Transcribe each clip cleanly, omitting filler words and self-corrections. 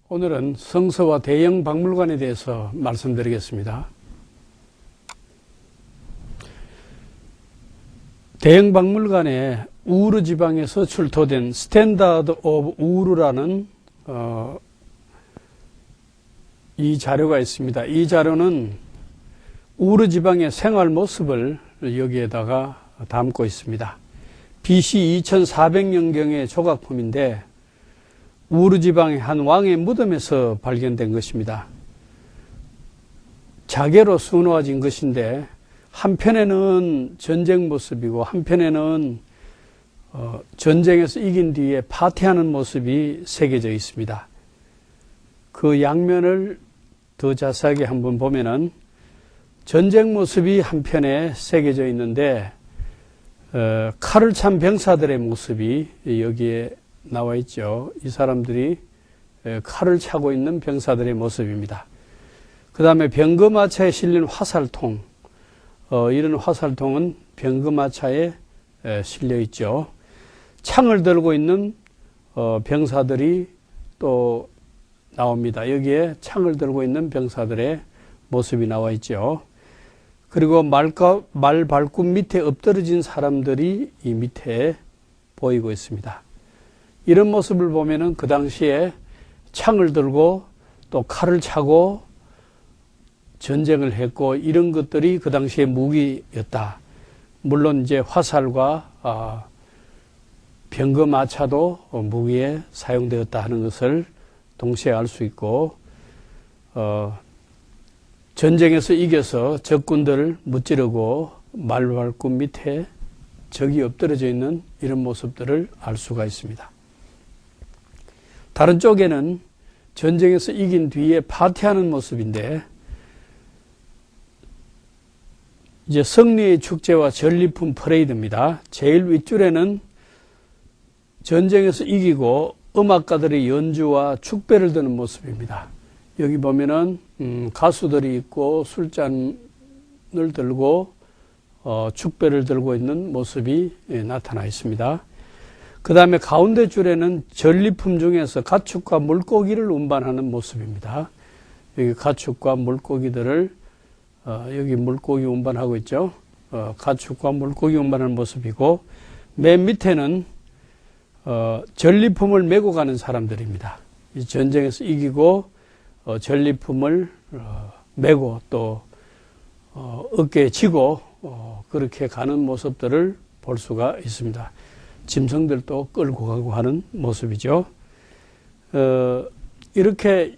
오늘은 성서와 대형 박물관에 대해서 말씀드리겠습니다. 대형 박물관에 우르 지방에서 출토된 스탠다드 오브 우르라는 이 자료가 있습니다. 이 자료는 우르 지방의 생활 모습을 여기에다가 담고 있습니다. BC 2400년경의 조각품인데 우르 지방의 한 왕의 무덤에서 발견된 것입니다. 자개로 수놓아진 것인데 한편에는 전쟁 모습이고 한편에는 전쟁에서 이긴 뒤에 파티하는 모습이 새겨져 있습니다. 그 양면을 더 자세하게 한번 보면은 전쟁 모습이 한편에 새겨져 있는데 칼을 찬 병사들의 모습이 여기에 나와 있죠. 이 사람들이 칼을 차고 있는 병사들의 모습입니다. 그 다음에 병거마차에 실린 화살통, 이런 화살통은 병거마차에 실려 있죠. 창을 들고 있는 병사들이 또 나옵니다. 여기에 창을 들고 있는 병사들의 모습이 나와 있죠. 그리고 말 발굽 밑에 엎드러진 사람들이 이 밑에 보이고 있습니다. 이런 모습을 보면은 그 당시에 창을 들고 또 칼을 차고 전쟁을 했고 이런 것들이 그 당시에 무기였다. 물론 이제 화살과 병거마차도 무기에 사용되었다 하는 것을 동시에 알 수 있고 전쟁에서 이겨서 적군들을 무찌르고 말발굽 밑에 적이 엎드러져 있는 이런 모습들을 알 수가 있습니다. 다른 쪽에는 전쟁에서 이긴 뒤에 파티하는 모습인데 이제 승리의 축제와 전리품 퍼레이드입니다. 제일 윗줄에는 전쟁에서 이기고 음악가들의 연주와 축배를 드는 모습입니다. 여기 보면은 가수들이 있고 술잔을 들고 축배를 들고 있는 모습이 나타나 있습니다. 그 다음에 가운데 줄에는 전리품 중에서 가축과 물고기를 운반하는 모습입니다. 여기 가축과 물고기들을 여기 물고기 운반하고 있죠. 가축과 물고기 운반하는 모습이고 맨 밑에는 전리품을 메고 가는 사람들입니다. 이 전쟁에서 이기고 전리품을 메고 또 어깨에 지고 그렇게 가는 모습들을 볼 수가 있습니다. 짐승들도 끌고 가고 하는 모습이죠. 이렇게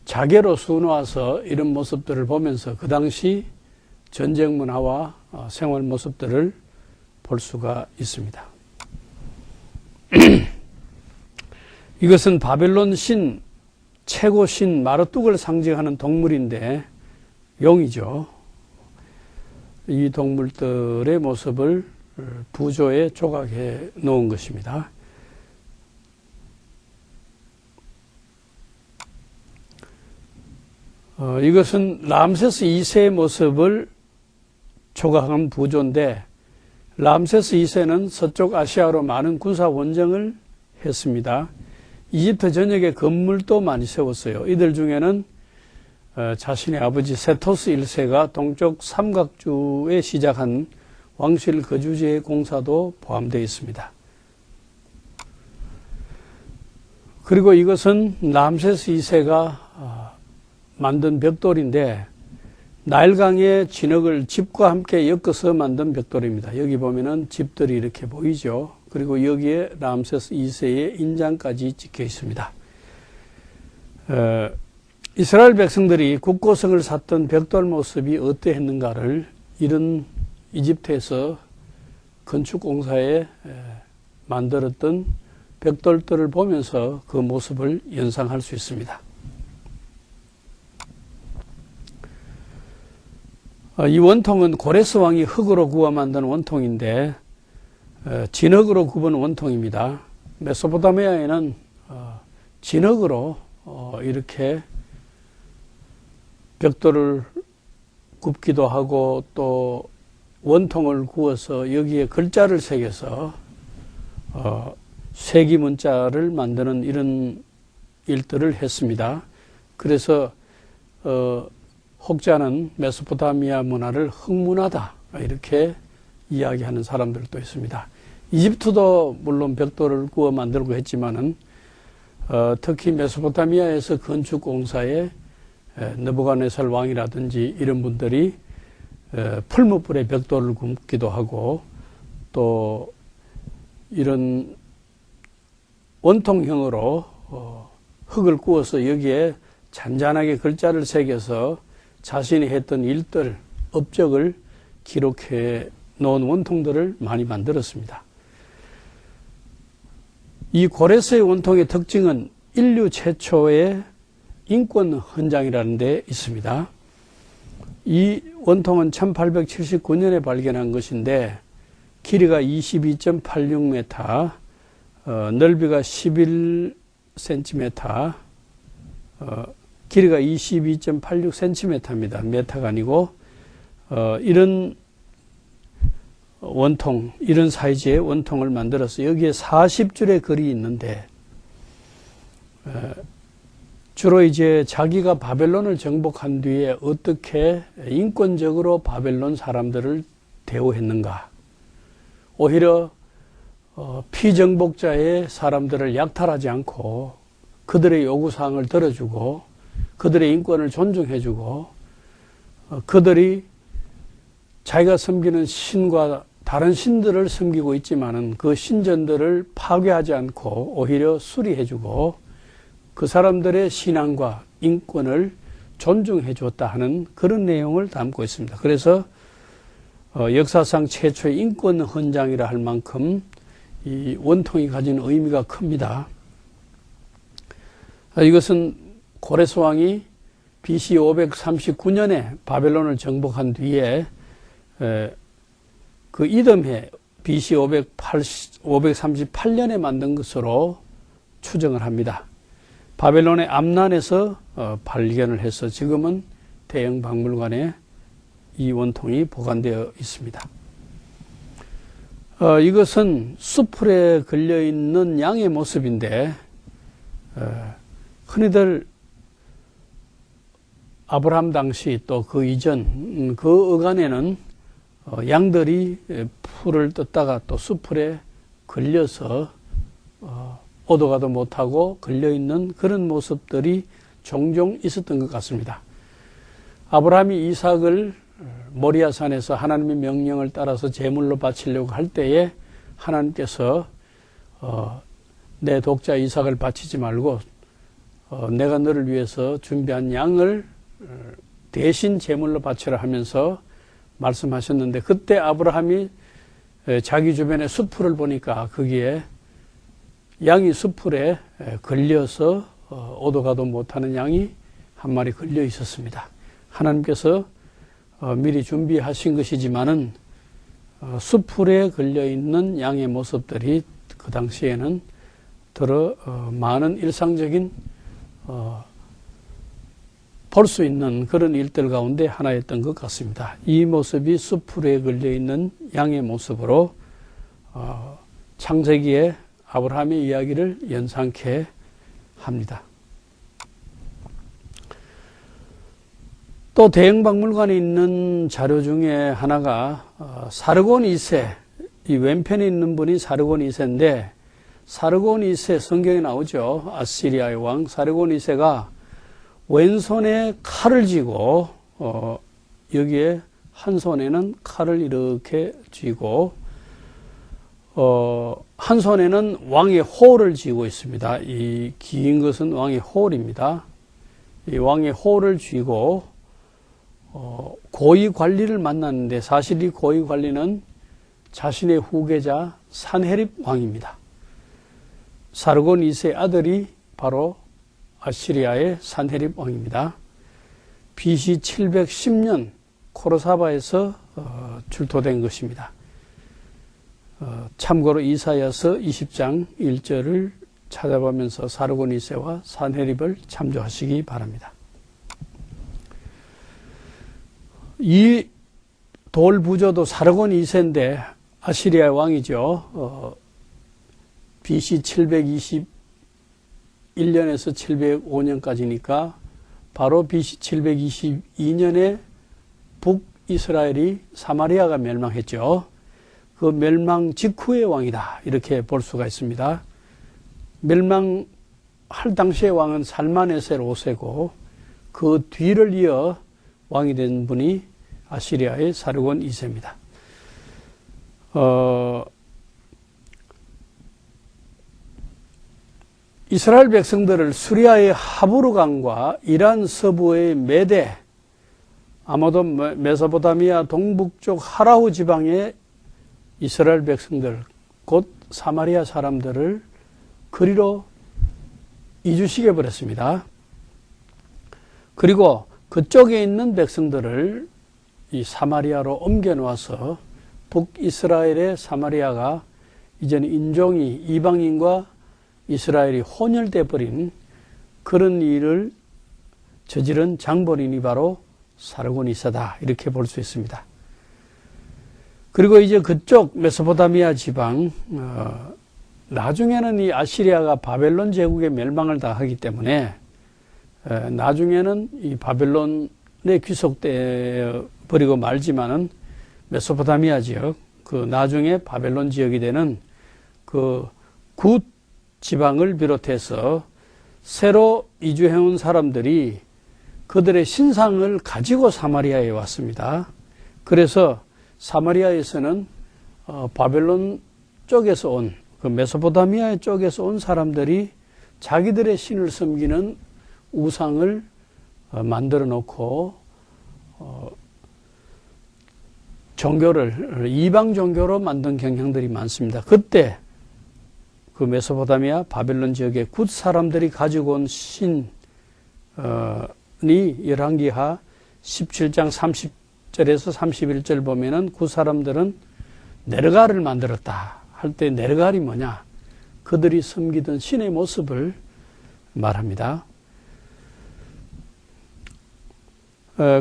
자개로 수놓아서 이런 모습들을 보면서 그 당시 전쟁 문화와 생활 모습들을 볼 수가 있습니다. 이것은 바벨론 신, 최고 신 마르뚝을 상징하는 동물인데 용이죠. 이 동물들의 모습을 부조에 조각해 놓은 것입니다. 이것은 람세스 2세의 모습을 조각한 부조인데 람세스 2세는 서쪽 아시아로 많은 군사 원정을 했습니다. 이집트 전역에 건물도 많이 세웠어요. 이들 중에는 자신의 아버지 세토스 1세가 동쪽 삼각주에 시작한 왕실 거주지의 공사도 포함되어 있습니다. 그리고 이것은 람세스 2세가 만든 벽돌인데 나일강의 진흙을 집과 함께 엮어서 만든 벽돌입니다. 여기 보면은 집들이 이렇게 보이죠. 그리고 여기에 람세스 2세의 인장까지 찍혀 있습니다. 이스라엘 백성들이 국고성을 샀던 벽돌 모습이 어떠했는가를 이런 이집트에서 건축공사에 만들었던 벽돌들을 보면서 그 모습을 연상할 수 있습니다. 이 원통은 고레스 왕이 흙으로 구워 만든 원통인데 진흙으로 굽은 원통입니다. 메소포타미아에는 진흙으로 이렇게 벽돌을 굽기도 하고 또 원통을 구워서 여기에 글자를 새겨서 세기 문자를 만드는 이런 일들을 했습니다. 그래서 혹자는 메소포타미아 문화를 흑문화다 이렇게 이야기하는 사람들도 있습니다. 이집트도 물론 벽돌을 구워 만들고 했지만은 특히 메소포타미아에서 건축 공사에 느부갓네살 왕이라든지 이런 분들이 풀무불에 벽돌을 굽기도 하고 또 이런 원통형으로 흙을 구워서 여기에 잔잔하게 글자를 새겨서 자신이 했던 일들, 업적을 기록해 놓은 원통들을 많이 만들었습니다. 이 고레스의 원통의 특징은 인류 최초의 인권 헌장이라는 데 있습니다. 이 원통은 1879년에 발견한 것인데 길이가 22.86m, 넓이가 11cm, 길이가 22.86cm입니다. 메타가 아니고 이런 원통, 이런 사이즈의 원통을 만들어서 여기에 40줄의 글이 있는데 주로 이제 자기가 바벨론을 정복한 뒤에 어떻게 인권적으로 바벨론 사람들을 대우했는가, 오히려 피정복자의 사람들을 약탈하지 않고 그들의 요구사항을 들어주고 그들의 인권을 존중해주고 그들이 자기가 섬기는 신과 다른 신들을 섬기고 있지만은 그 신전들을 파괴하지 않고 오히려 수리해주고 그 사람들의 신앙과 인권을 존중해 주었다 하는 그런 내용을 담고 있습니다. 그래서 역사상 최초의 인권 헌장이라 할 만큼 이 원통이 가진 의미가 큽니다. 이것은 고레스 왕이 BC 539년에 바벨론을 정복한 뒤에 그 이듬해 BC 538년에 만든 것으로 추정을 합니다. 바벨론의 암란에서 발견을 해서 지금은 대형 박물관에 이 원통이 보관되어 있습니다. 이것은 수풀에 걸려있는 양의 모습인데 흔히들 아브라함 당시 또 그 이전 그 어간에는 양들이 풀을 뜯다가 또 수풀에 걸려서 오도 가도 못하고 걸려있는 그런 모습들이 종종 있었던 것 같습니다. 아브라함이 이삭을 모리아산에서 하나님의 명령을 따라서 제물로 바치려고 할 때에 하나님께서 내 독자 이삭을 바치지 말고 내가 너를 위해서 준비한 양을 대신 제물로 바치라 하면서 말씀하셨는데 그때 아브라함이 자기 주변에 수풀을 보니까 거기에 양이 수풀에 걸려서 오도 가도 못하는 양이 한 마리 걸려 있었습니다. 하나님께서 미리 준비하신 것이지만은 수풀에 걸려 있는 양의 모습들이 그 당시에는 더러 많은 일상적인 볼 수 있는 그런 일들 가운데 하나였던 것 같습니다. 이 모습이 수풀에 걸려 있는 양의 모습으로 창세기에 아브라함의 이야기를 연상케 합니다. 또 대형박물관에 있는 자료 중에 하나가 사르곤 2세, 이 왼편에 있는 분이 사르곤 2세인데 사르곤 2세 성경에 나오죠. 아시리아의 왕 사르곤 2세가 왼손에 칼을 쥐고 여기에 한 손에는 칼을 이렇게 쥐고 한 손에는 왕의 호를 쥐고 있습니다. 이 긴 것은 왕의 호입니다. 이 왕의 호를 쥐고 고위 관리를 만났는데 사실 이 고위 관리는 자신의 후계자 산헤립 왕입니다. 사르곤 2세의 아들이 바로 아시리아의 산헤립 왕입니다. BC 710년 코르사바에서 출토된 것입니다. 참고로 이사야서 20장 1절을 찾아보면서 사르곤 2세와 산헤립을 참조하시기 바랍니다. 이 돌 부조도 사르곤 2세인데 아시리아 왕이죠. BC 721년에서 705년까지니까 바로 BC 722년에 북이스라엘이 사마리아가 멸망했죠. 그 멸망 직후의 왕이다, 이렇게 볼 수가 있습니다. 멸망할 당시의 왕은 살마네셀 5세고 그 뒤를 이어 왕이 된 분이 아시리아의 사르곤 2세입니다. 이스라엘 백성들을 수리아의 하부르강과 이란 서부의 메대, 아마도 메소포타미아 동북쪽 하라우 지방의 이스라엘 백성들, 곧 사마리아 사람들을 그리로 이주시켜 버렸습니다. 그리고 그쪽에 있는 백성들을 이 사마리아로 옮겨 놓아서 북이스라엘의 사마리아가 이제는 인종이 이방인과 이스라엘이 혼혈돼 버린 그런 일을 저지른 장본인이 바로 사르곤 2세다, 이렇게 볼 수 있습니다. 그리고 이제 그쪽 메소포타미아 지방, 나중에는 이 아시리아가 바벨론 제국의 멸망을 당하기 때문에 나중에는 이 바벨론에 귀속돼 버리고 말지만은 메소포타미아 지역, 그 나중에 바벨론 지역이 되는 그 굿 지방을 비롯해서 새로 이주해온 사람들이 그들의 신상을 가지고 사마리아에 왔습니다. 그래서 사마리아에서는 바벨론 쪽에서 온, 그 메소포타미아 쪽에서 온 사람들이 자기들의 신을 섬기는 우상을 만들어 놓고 종교를 이방 종교로 만든 경향들이 많습니다. 그때 그 메소포타미아 바벨론 지역의 굿 사람들이 가지고 온 신이 열왕기하 17장 30절에서 31절 보면은 굿 사람들은 네르갈을 만들었다 할 때 네르갈이 뭐냐? 그들이 섬기던 신의 모습을 말합니다.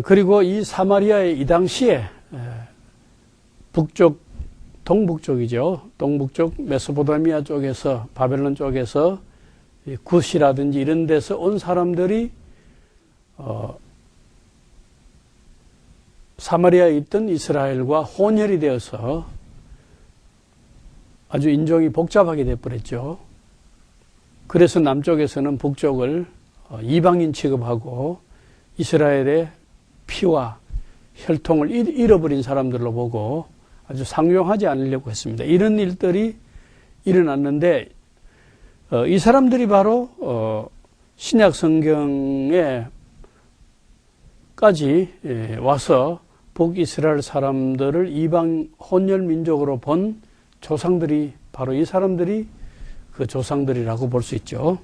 그리고 이 사마리아의 이 당시에 북쪽, 동북쪽이죠. 동북쪽 메소포타미아 쪽에서, 바벨론 쪽에서 굿이라든지 이런 데서 온 사람들이 사마리아에 있던 이스라엘과 혼혈이 되어서 아주 인종이 복잡하게 되어버렸죠. 그래서 남쪽에서는 북쪽을 이방인 취급하고 이스라엘의 피와 혈통을 잃어버린 사람들로 보고 아주 상종하지 않으려고 했습니다. 이런 일들이 일어났는데 이 사람들이 바로 신약 성경에까지 와서 북이스라엘 사람들을 이방 혼혈 민족으로 본 조상들이 바로 이 사람들이 그 조상들이라고 볼 수 있죠.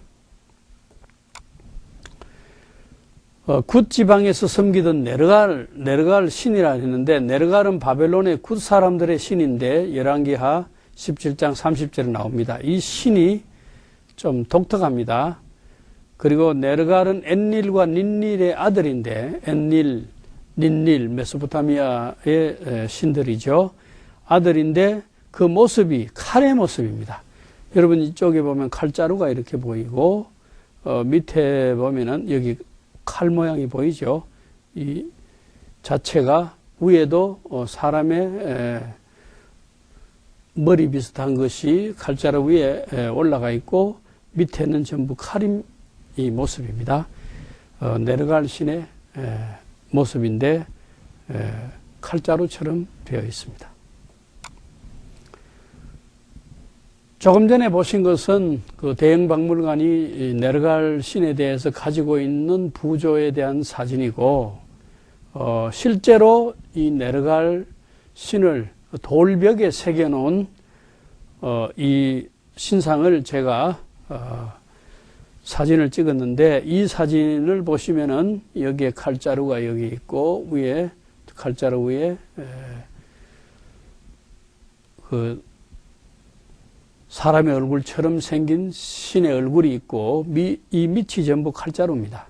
굿 지방에서 섬기던 네르갈 신이라 했는데, 네르갈은 바벨론의 굿 사람들의 신인데 열왕기하 17장 30절에 나옵니다. 이 신이 좀 독특합니다. 그리고 네르갈은 엔닐과 닌닐의 아들인데, 엔닐, 닌닐, 메소포타미아의 신들이죠. 아들인데 그 모습이 칼의 모습입니다. 여러분 이쪽에 보면 칼자루가 이렇게 보이고 밑에 보면은 여기 칼 모양이 보이죠. 이 자체가 위에도 사람의 머리 비슷한 것이 칼자루 위에 올라가 있고 밑에는 전부 칼인 이 모습입니다. 네르갈 신의 모습인데 칼자루처럼 되어 있습니다. 조금 전에 보신 것은 그 대형박물관이 네르갈 신에 대해서 가지고 있는 부조에 대한 사진이고, 실제로 이 네르갈 신을 돌벽에 새겨놓은 이 신상을 제가 사진을 찍었는데, 이 사진을 보시면은 여기에 칼자루가 여기 있고 위에 칼자루 위에 그 사람의 얼굴처럼 생긴 신의 얼굴이 있고 이 밑이 전부 칼자루입니다.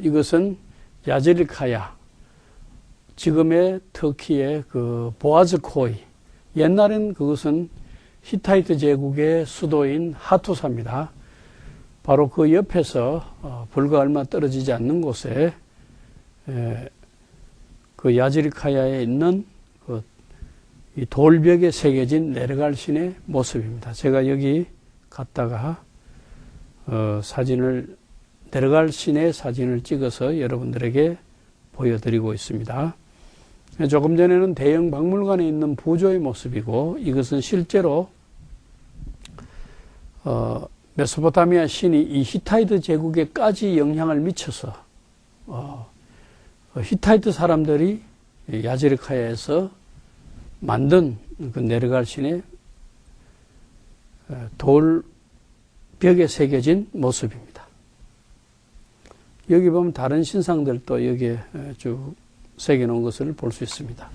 이것은 야제릴카야, 지금의 터키의 그 보아즈코이, 옛날엔 그것은 히타이트 제국의 수도인 하투사입니다. 바로 그 옆에서 불과 얼마 떨어지지 않는 곳에 그 야지리카야에 있는 그 이 돌벽에 새겨진 내려갈 신의 모습입니다. 제가 여기 갔다가 사진을 내려갈 신의 사진을 찍어서 여러분들에게 보여드리고 있습니다. 조금 전에는 대형 박물관에 있는 부조의 모습이고, 이것은 실제로 메소포타미아 신이 이 히타이트 제국에까지 영향을 미쳐서 히타이트 사람들이 야지리카야에서 만든 그 내려갈 신의 돌벽에 새겨진 모습입니다. 여기 보면 다른 신상들도 여기에 쭉 새겨놓은 것을 볼 수 있습니다.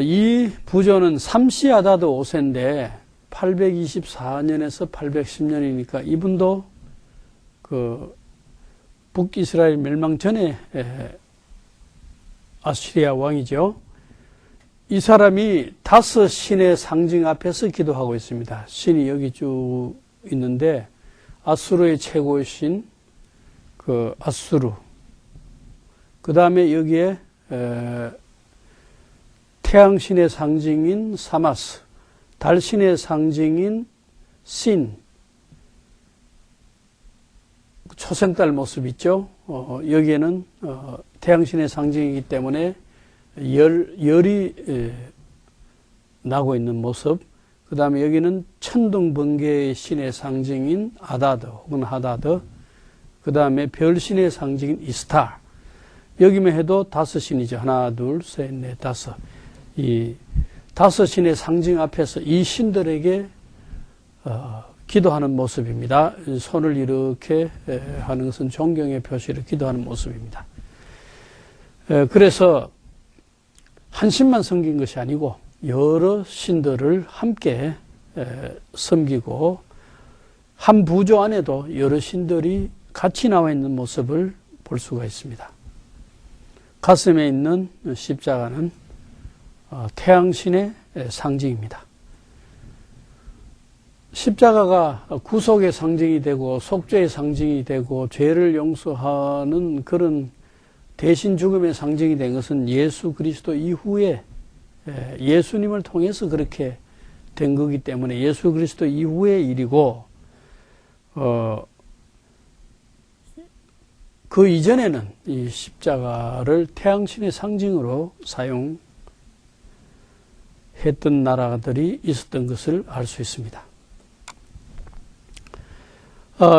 이 부조는 삼시아다드 5세인데 824년에서 810년이니까 이분도 그 북이스라엘 멸망 전에 아시리아 왕이죠. 이 사람이 5 신의 상징 앞에서 기도하고 있습니다. 신이 여기 쭉 있는데 아수르의 최고의 신, 그 아수르. 그 다음에 여기에 태양신의 상징인 사마스, 달신의 상징인 신, 초생달 모습 있죠. 여기에는 태양신의 상징이기 때문에 열이 나고 있는 모습. 그 다음에 여기는 천둥번개의 신의 상징인 아다드 혹은 하다드. 그 다음에 별신의 상징인 이스타. 여기만 해도 5 신이죠. 하나, 둘, 셋, 넷, 5. 이 5 신의 상징 앞에서 이 신들에게 기도하는 모습입니다. 손을 이렇게 하는 것은 존경의 표시로 기도하는 모습입니다. 그래서 한 신만 섬긴 것이 아니고 여러 신들을 함께 섬기고 한 부조 안에도 여러 신들이 같이 나와 있는 모습을 볼 수가 있습니다. 가슴에 있는 십자가는 태양신의 상징입니다. 십자가가 구속의 상징이 되고 속죄의 상징이 되고 죄를 용서하는 그런 대신 죽음의 상징이 된 것은 예수 그리스도 이후에 예수님을 통해서 그렇게 된 거기 때문에 예수 그리스도 이후의 일이고 그 이전에는 이 십자가를 태양신의 상징으로 사용했던 나라들이 있었던 것을 알 수 있습니다.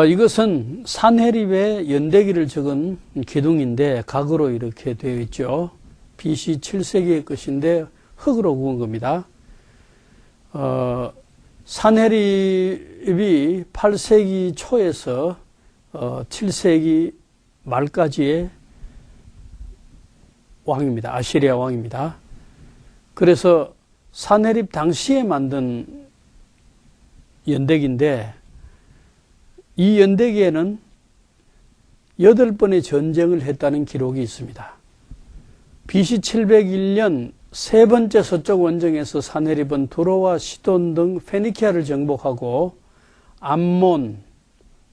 이것은 산헤립의 연대기를 적은 기둥인데 각으로 이렇게 되어 있죠. BC 7세기의 것인데 흙으로 구운 겁니다. 산헤립이 8세기 초에서 7세기 말까지의 왕입니다. 아시리아 왕입니다. 그래서 산헤립 당시에 만든 연대기인데 이 연대기에는 8번의 전쟁을 했다는 기록이 있습니다. BC 701년 세 번째 서쪽 원정에서 산헤립은 두로와 시돈 등 페니키아를 정복하고 암몬,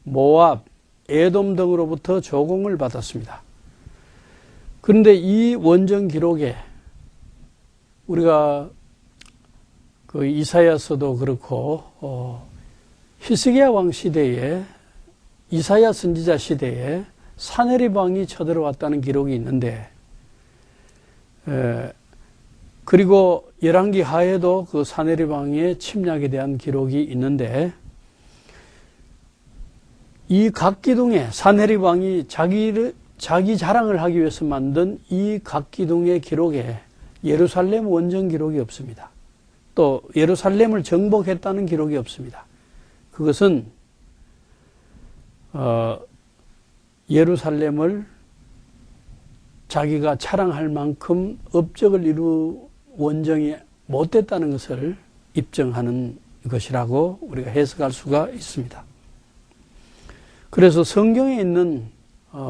모압, 에돔 등으로부터 조공을 받았습니다. 그런데 이 원정 기록에 우리가 그 이사야서도 그렇고 히스기야 왕 시대에 이사야 선지자 시대에 산헤립 왕이 쳐들어왔다는 기록이 있는데 그리고 열왕기 하에도 그 산헤립 왕의 침략에 대한 기록이 있는데 이 각기둥에 산헤립 왕이 자기 자랑을 하기 위해서 만든 이 각기둥의 기록에 예루살렘 원정 기록이 없습니다. 또 예루살렘을 정복했다는 기록이 없습니다. 그것은 예루살렘을 자기가 자랑할 만큼 업적을 이루 원정이 못됐다는 것을 입증하는 것이라고 우리가 해석할 수가 있습니다. 그래서 성경에 있는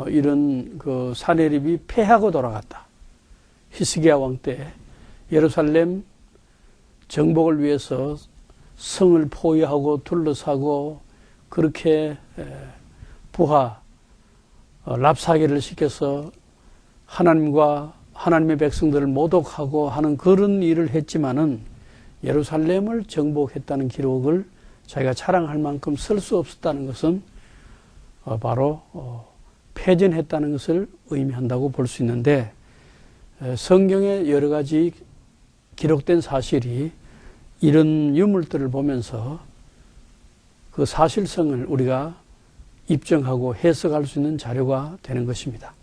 이런 그 산헤립이 패하고 돌아갔다. 히스기야 왕 때 예루살렘 정복을 위해서 성을 포위하고 둘러싸고 그렇게 부하 랍사계를 시켜서 하나님과 하나님의 백성들을 모독하고 하는 그런 일을 했지만은 예루살렘을 정복했다는 기록을 자기가 자랑할 만큼 쓸 수 없었다는 것은 바로 패전했다는 것을 의미한다고 볼 수 있는데, 성경에 여러 가지 기록된 사실이 이런 유물들을 보면서 그 사실성을 우리가 입증하고 해석할 수 있는 자료가 되는 것입니다.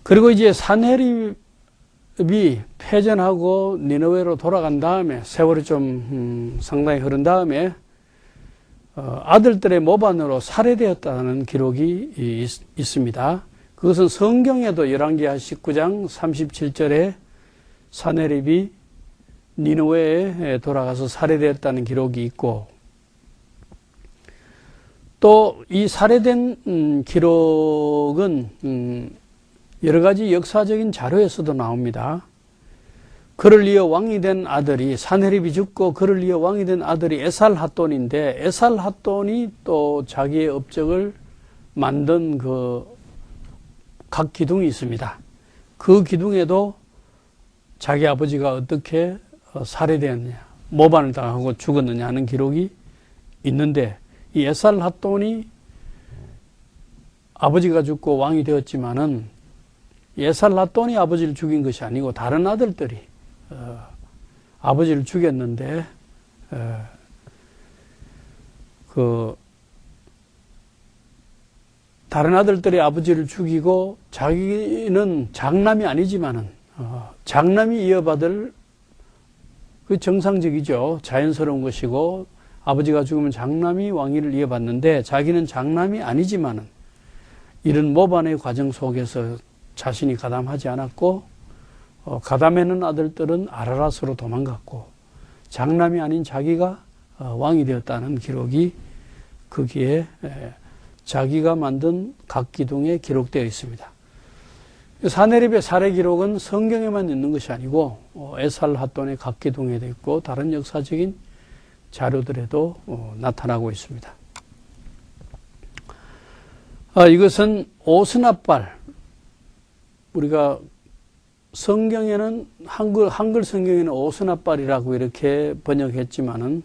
그리고 이제 산헤립이 패전하고 니느웨로 돌아간 다음에, 세월이 좀 상당히 흐른 다음에 아들들의 모반으로 살해되었다는 기록이 있습니다. 그것은 성경에도 열왕기하 19장 37절에 산헤립이 니느웨에 돌아가서 살해되었다는 기록이 있고, 또 이 살해된 기록은 여러 가지 역사적인 자료에서도 나옵니다. 그를 이어 왕이 된 아들이, 산헤립이 죽고 그를 이어 왕이 된 아들이 에살핫돈인데, 에살핫돈이 또 자기의 업적을 만든 그 각 기둥이 있습니다. 그 기둥에도 자기 아버지가 어떻게 살해되었느냐, 모반을 당하고 죽었느냐 하는 기록이 있는데, 이 에살핫돈이 아버지가 죽고 왕이 되었지만은 에살핫돈이 아버지를 죽인 것이 아니고 다른 아들들이 아버지를 죽였는데, 다른 아들들이 아버지를 죽이고 자기는 장남이 아니지만은 장남이 이어받을, 그 정상적이죠. 자연스러운 것이고, 아버지가 죽으면 장남이 왕위를 이어받는데 자기는 장남이 아니지만은 이런 모반의 과정 속에서 자신이 가담하지 않았고, 가담하는 아들들은 아라랏으로 도망갔고, 장남이 아닌 자기가 왕이 되었다는 기록이 거기에 자기가 만든 각 기둥에 기록되어 있습니다. 산헤립의 살해 기록은 성경에만 있는 것이 아니고 에살핫돈의 각 기둥에도 있고 다른 역사적인 자료들에도 나타나고 있습니다. 이것은 오스나발, 우리가 성경에는 한글 성경에는 오스나발이라고 이렇게 번역했지만은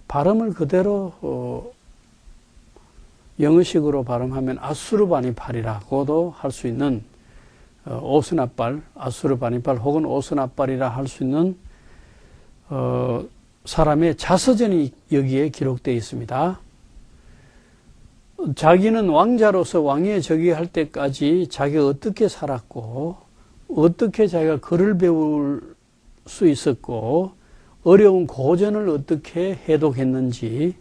발음을 그대로 영어식으로 발음하면 아수르바니팔이라고도 할 수 있는 오스나발, 아수르바니팔 혹은 오스나발이라 할 수 있는 사람의 자서전이 여기에 기록되어 있습니다. 자기는 왕자로서 왕위에 즉위할 때까지 자기가 어떻게 살았고, 어떻게 자기가 글을 배울 수 있었고, 어려운 고전을 어떻게 해독했는지,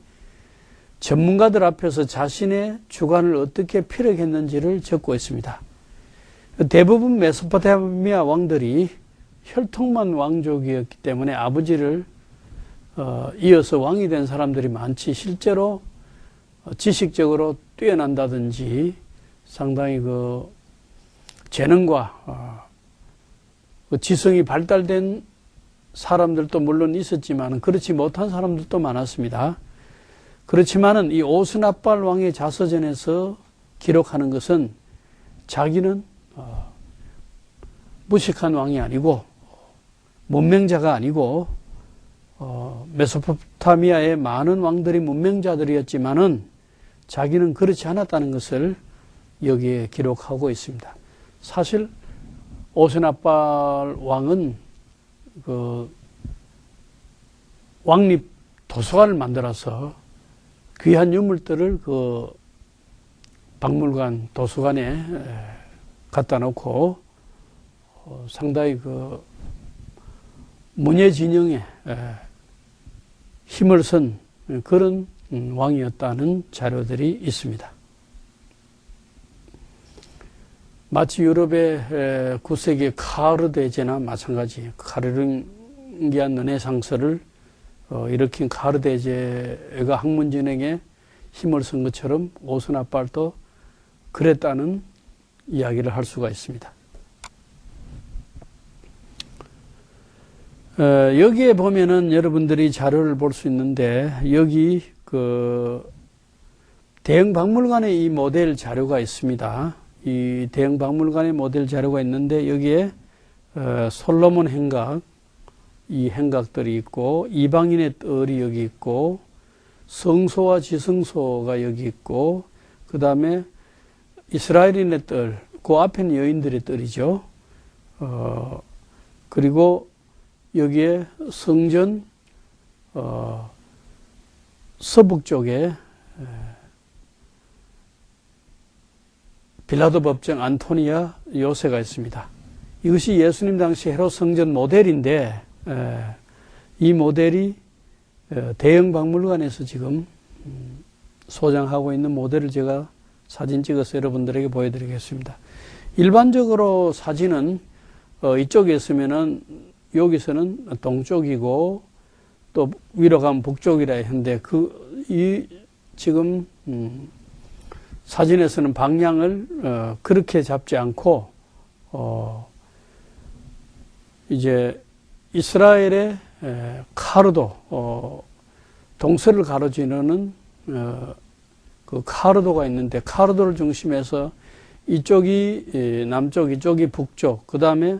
전문가들 앞에서 자신의 주관을 어떻게 피력했는지를 적고 있습니다. 대부분 메소포타미아 왕들이 혈통만 왕족이었기 때문에 아버지를 이어서 왕이 된 사람들이 많지, 실제로 지식적으로 뛰어난다든지 상당히 그 재능과 지성이 발달된 사람들도 물론 있었지만 그렇지 못한 사람들도 많았습니다. 그렇지만은 이 오스나발 왕의 자서전에서 기록하는 것은 자기는 무식한 왕이 아니고 문맹자가 아니고 메소포타미아의 많은 왕들이 문맹자들이었지만은 자기는 그렇지 않았다는 것을 여기에 기록하고 있습니다. 사실 오스나발 왕은 그 왕립 도서관을 만들어서 귀한 유물들을 그 박물관 도서관에 갖다 놓고 상당히 그 문예 진영에 힘을 쓴 그런 왕이었다는 자료들이 있습니다. 마치 유럽의 9세기 카르 대제나 마찬가지, 카르룽기안 르네상스를 일으킨 카르 대제가 학문 진행에 힘을 쓴 것처럼 오스나발도 그랬다는 이야기를 할 수가 있습니다. 여기에 보면은 여러분들이 자료를 볼 수 있는데, 여기 대형박물관에 이 모델 자료가 있습니다. 이 대형박물관에 모델 자료가 있는데, 여기에 솔로몬 행각, 이 행각들이 있고, 이방인의 뜰이 여기 있고, 성소와 지성소가 여기 있고, 그 다음에 이스라엘인의 뜰, 그 앞에는 여인들의 뜰이죠. 그리고 여기에 성전 서북 쪽에 빌라도 법정 안토니아 요새가 있습니다. 이것이 예수님 당시 헤롯 성전 모델인데, 이 모델이 대형 박물관에서 지금 소장하고 있는 모델을 제가 사진 찍어서 여러분들에게 보여드리겠습니다. 일반적으로 사진은 이쪽에 있으면은 여기서는 동쪽이고 또 위로 가면 북쪽이라 했는데 지금 사진에서는 방향을 그렇게 잡지 않고 이제 이스라엘의 카르도 동서를 가로지르는 그 카르도가 있는데, 카르도를 중심해서 이쪽이 남쪽, 이쪽이 북쪽, 그 다음에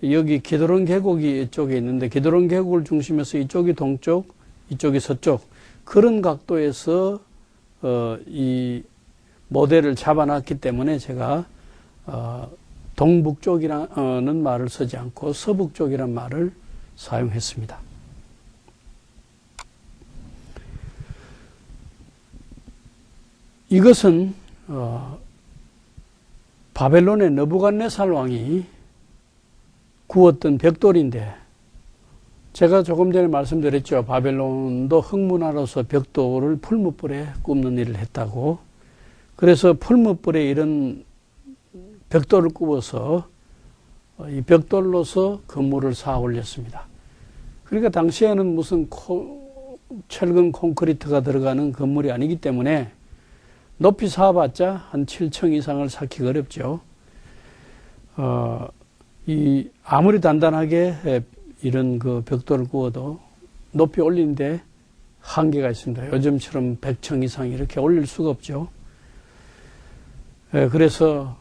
여기 기드론 계곡이 이쪽에 있는데, 기드론 계곡을 중심해서 이쪽이 동쪽, 이쪽이 서쪽, 그런 각도에서 이 모델을 잡아놨기 때문에 제가 동북쪽이라는 말을 쓰지 않고 서북쪽이라는 말을 사용했습니다. 이것은 바벨론의 느부갓네살 왕이 구웠던 벽돌인데, 제가 조금 전에 말씀드렸죠. 바벨론도 흙문화로서 벽돌을 풀무불에 굽는 일을 했다고. 그래서 풀무불에 이런 벽돌을 굽어서 이 벽돌로서 건물을 쌓아 올렸습니다. 그러니까 당시에는 무슨 철근 콘크리트가 들어가는 건물이 아니기 때문에 높이 쌓아봤자 한 7층 이상을 쌓기가 어렵죠. 아무리 단단하게 이런 그 벽돌을 구워도 높이 올리는데 한계가 있습니다. 요즘처럼 100층 이상 이렇게 올릴 수가 없죠. 그래서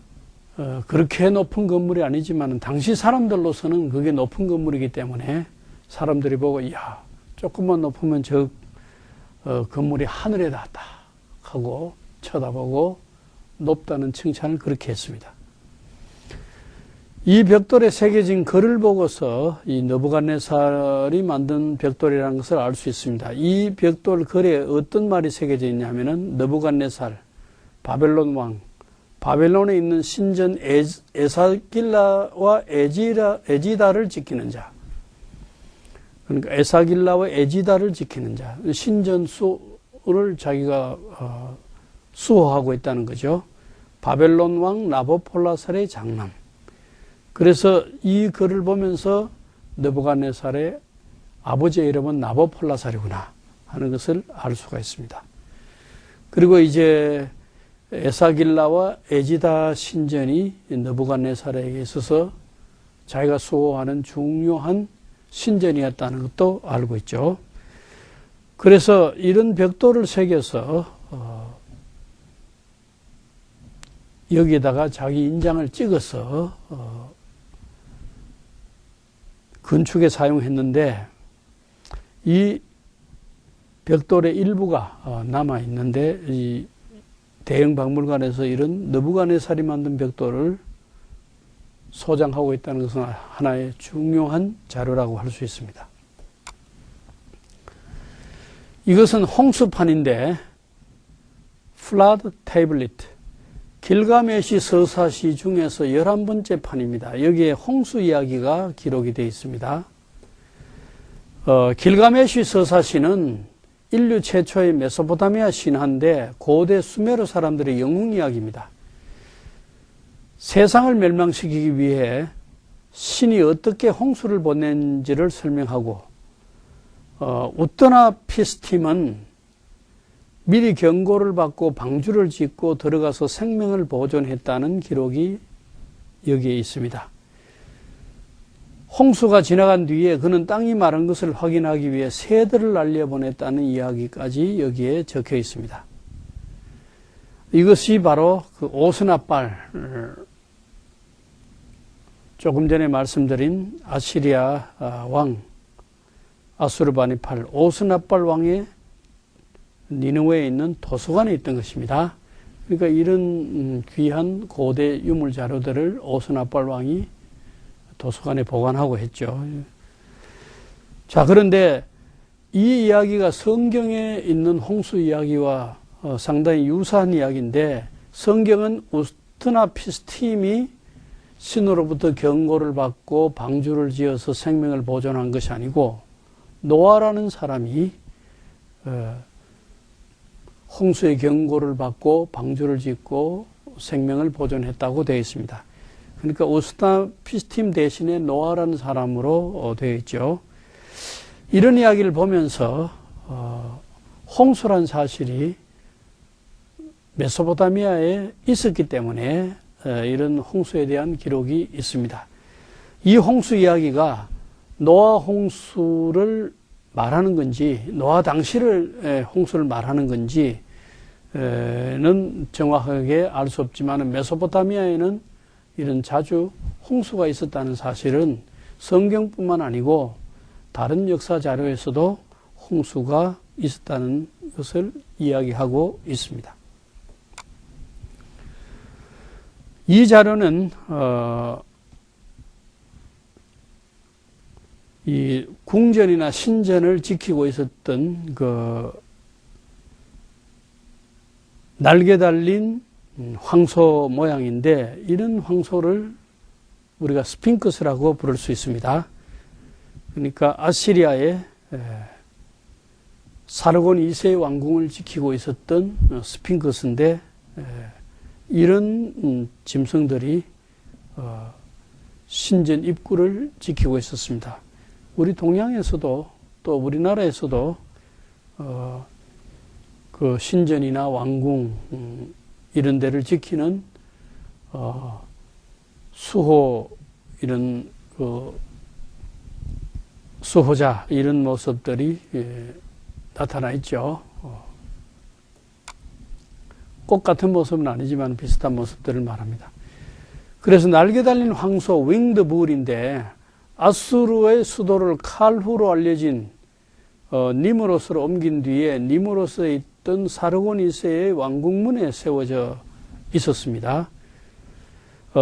그렇게 높은 건물이 아니지만 당시 사람들로서는 그게 높은 건물이기 때문에 사람들이 보고, 이야, 조금만 높으면 저 건물이 하늘에 닿았다 하고 쳐다보고 높다는 칭찬을 그렇게 했습니다. 이 벽돌에 새겨진 글을 보고서 이 느부갓네살이 만든 벽돌이라는 것을 알 수 있습니다. 이 벽돌 글에 어떤 말이 새겨져 있냐면은, 느부갓네살, 바벨론 왕, 바벨론에 있는 신전 에사길라와 에지다를 지키는 자. 그러니까 에사길라와 에지다를 지키는 자. 신전수를 자기가 수호하고 있다는 거죠. 바벨론 왕 나보폴라살의 장남. 그래서 이 글을 보면서 느부갓네살의 아버지의 이름은 나보폴라살이구나 하는 것을 알 수가 있습니다. 그리고 이제 에사길라와 에지다 신전이 느부갓네살에게 있어서 자기가 수호하는 중요한 신전이었다는 것도 알고 있죠. 그래서 이런 벽돌을 새겨서 여기에다가 자기 인장을 찍어서 건축에 사용했는데, 이 벽돌의 일부가 남아 있는데, 이 대형 박물관에서 이런 느부갓네살이 만든 벽돌을 소장하고 있다는 것은 하나의 중요한 자료라고 할 수 있습니다. 이것은 홍수판인데, 플라드 테이블릿, 길가메시 서사시 중에서 11번째 판입니다. 여기에 홍수 이야기가 기록이 되어 있습니다. 길가메시 서사시는 인류 최초의 메소포타미아 신화인데, 고대 수메르 사람들의 영웅 이야기입니다. 세상을 멸망시키기 위해 신이 어떻게 홍수를 보낸지를 설명하고, 우트나 피스팀은 미리 경고를 받고 방주를 짓고 들어가서 생명을 보존했다는 기록이 여기에 있습니다. 홍수가 지나간 뒤에 그는 땅이 마른 것을 확인하기 위해 새들을 날려보냈다는 이야기까지 여기에 적혀 있습니다. 이것이 바로 그 오스나발, 조금 전에 말씀드린 아시리아 왕 아수르바니팔 오스나발 왕의 니느웨에 있는 도서관에 있던 것입니다. 그러니까 이런 귀한 고대 유물 자료들을 오스나발 왕이 도서관에 보관하고 했죠. 자, 그런데 이 이야기가 성경에 있는 홍수 이야기와 상당히 유사한 이야기인데, 성경은 우스트나피스팀이 신으로부터 경고를 받고 방주를 지어서 생명을 보존한 것이 아니고 노아라는 사람이 홍수의 경고를 받고 방주를 짓고 생명을 보존했다고 되어 있습니다. 그러니까 우스트나피스팀 대신에 노아라는 사람으로 되어 있죠. 이런 이야기를 보면서 홍수란 사실이 메소포타미아에 있었기 때문에 이런 홍수에 대한 기록이 있습니다. 이 홍수 이야기가 노아 홍수를 말하는 건지 노아 당시를 홍수를 말하는 건지는 정확하게 알 수 없지만 메소포타미아에는 이런 자주 홍수가 있었다는 사실은 성경뿐만 아니고 다른 역사 자료에서도 홍수가 있었다는 것을 이야기하고 있습니다. 이 자료는 이 궁전이나 신전을 지키고 있었던 그 날개 달린 황소 모양인데, 이런 황소를 우리가 스핑크스라고 부를 수 있습니다. 그러니까 아시리아의 사르곤 2세의 왕궁을 지키고 있었던 스핑크스인데, 이런 짐승들이 신전 입구를 지키고 있었습니다. 우리 동양에서도 또 우리나라에서도 그 신전이나 왕궁 이런 데를 지키는 수호, 이런 수호자, 이런 모습들이 나타나 있죠. 꼭 같은 모습은 아니지만 비슷한 모습들을 말합니다. 그래서 날개 달린 황소, 윙드 불인데, 아수르의 수도를 칼후로 알려진 니무로스로 옮긴 뒤에 니무로스에 있던 사르곤 2세의 왕궁문에 세워져 있었습니다.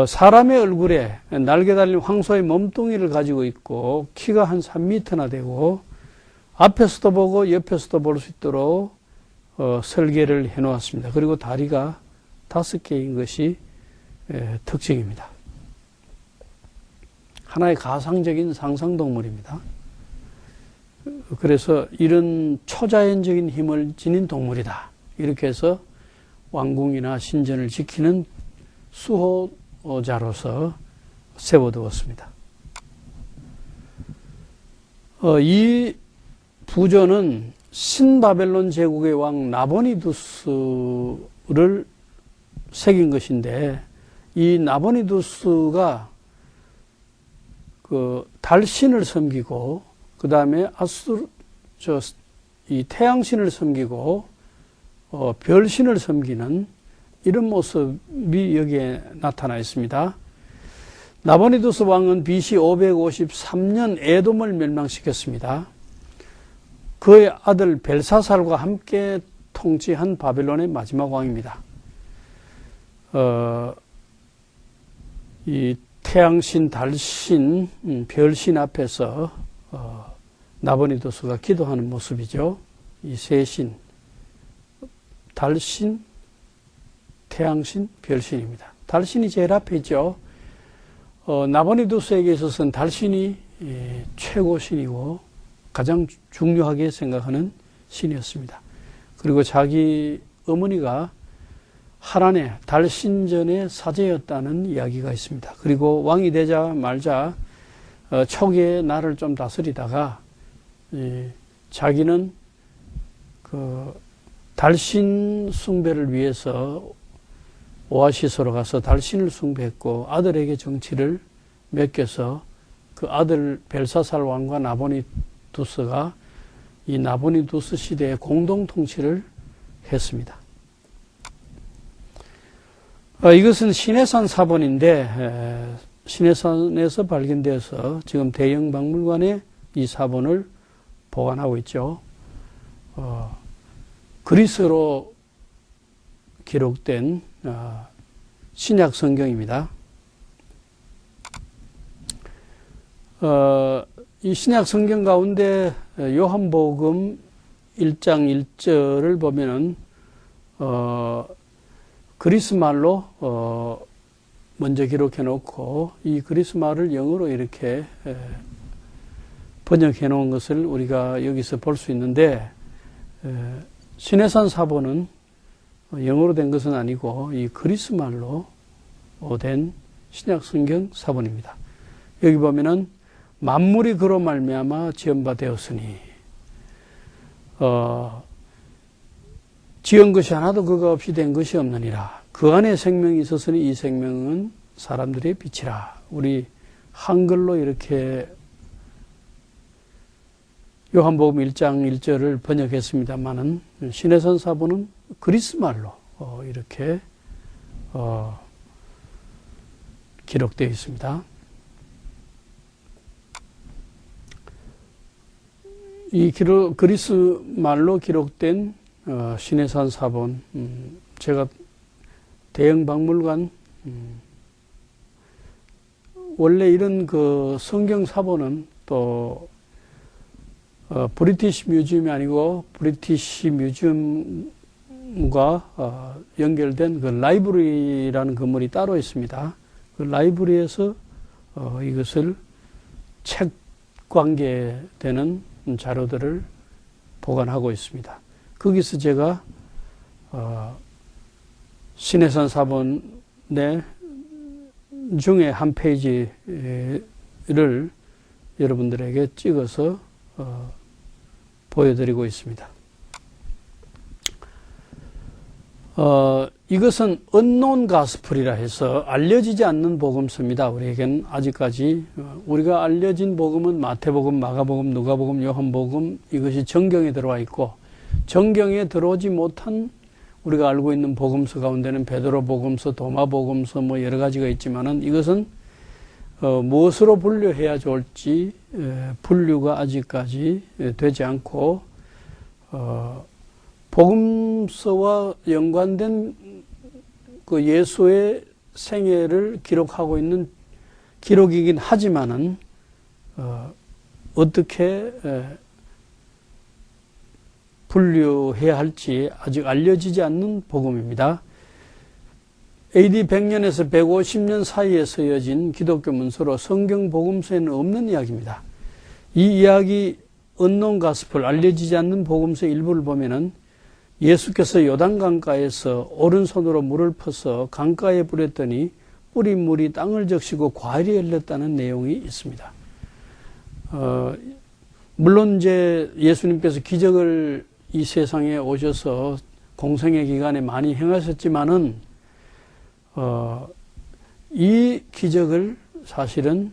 사람의 얼굴에 날개 달린 황소의 몸뚱이를 가지고 있고 키가 한 3m나 되고 앞에서도 보고 옆에서도 볼 수 있도록 설계를 해 놓았습니다. 그리고 다리가 5개인 것이 특징입니다. 하나의 가상적인 상상동물입니다. 그래서 이런 초자연적인 힘을 지닌 동물이다, 이렇게 해서 왕궁이나 신전을 지키는 수호자로서 세워두었습니다. 이 부조는 신바벨론 제국의 왕 나보니두스를 새긴 것인데, 이 나보니두스가 그 달신을 섬기고 그 다음에 이 태양신을 섬기고 별신을 섬기는 이런 모습이 여기에 나타나 있습니다. 나보니두스 왕은 BC 553년 에돔을 멸망시켰습니다. 그의 아들 벨사살과 함께 통치한 바벨론의 마지막 왕입니다. 이 태양신, 달신, 별신 앞에서 나보니두스가 기도하는 모습이죠. 이 세 신, 달신, 태양신, 별신입니다. 달신이 제일 앞에 있죠. 나보니두스에게 있어서는 달신이 최고 신이고 가장 중요하게 생각하는 신이었습니다. 그리고 자기 어머니가 하란의 달신전의 사제였다는 이야기가 있습니다. 그리고 왕이 되자 말자 초기에 나를 좀 다스리다가 자기는 그 달신 숭배를 위해서 오아시스로 가서 달신을 숭배했고 아들에게 정치를 맡겨서 그 아들 벨사살 왕과 나보니두스가 이 나보니두스 시대에 공동 통치를 했습니다. 이것은 시내산 사본인데 시내산에서 발견되어서 지금 대형 박물관에 이 사본을 보관하고 있죠. 그리스로 기록된 신약 성경입니다. 이 신약 성경 가운데 요한복음 1장 1절을 보면은 그리스 말로 먼저 기록해 놓고 이 그리스 말을 영어로 이렇게 번역해 놓은 것을 우리가 여기서 볼 수 있는데 시내산 사본은 영어로 된 것은 아니고 이 그리스 말로 된 신약 성경 사본입니다. 여기 보면은 만물이 그로 말미암아 지은 바 되었으니 지은 것이 하나도 그가 없이 된 것이 없느니라. 그 안에 생명이 있었으니 이 생명은 사람들의 빛이라. 우리 한글로 이렇게 요한복음 1장 1절을 번역했습니다만은 시내산 사본은 그리스 말로 이렇게 기록되어 있습니다. 이 그리스 말로 기록된 시내산 사본, 제가 대형 박물관, 원래 이런 그 성경 사본은 또 브리티시 뮤지엄이 아니고 브리티시 뮤지엄과 연결된 그 라이브러리라는 건물이 따로 있습니다. 그 라이브러리에서 이것을 책 관계되는 자료들을 보관하고 있습니다. 거기서 제가 시내산 사본의 중에 한 페이지를 여러분들에게 찍어서 보여드리고 있습니다. 이것은 unknown gospel이라 해서 알려지지 않는 복음서입니다. 우리에게는 아직까지 우리가 알려진 복음은 마태복음, 마가복음, 누가복음, 요한복음, 이것이 정경에 들어와 있고, 정경에 들어오지 못한 우리가 알고 있는 복음서 가운데는 베드로복음서, 도마복음서 뭐 여러 가지가 있지만은 이것은 무엇으로 분류해야 좋을지 분류가 아직까지 되지 않고 복음서와 연관된 그 예수의 생애를 기록하고 있는 기록이긴 하지만은 어떻게 분류해야 할지 아직 알려지지 않는 복음입니다. AD 100년에서 150년 사이에 쓰여진 기독교 문서로 성경 복음서에는 없는 이야기입니다. 이 이야기 unknown gospel, 알려지지 않는 복음서의 일부를 보면은 예수께서 요단강가에서 오른손으로 물을 퍼서 강가에 뿌렸더니 뿌린 물이 땅을 적시고 과일이 열렸다는 내용이 있습니다. 물론 이제 예수님께서 기적을 이 세상에 오셔서 공생애 기간에 많이 행하셨지만은 이 기적을 사실은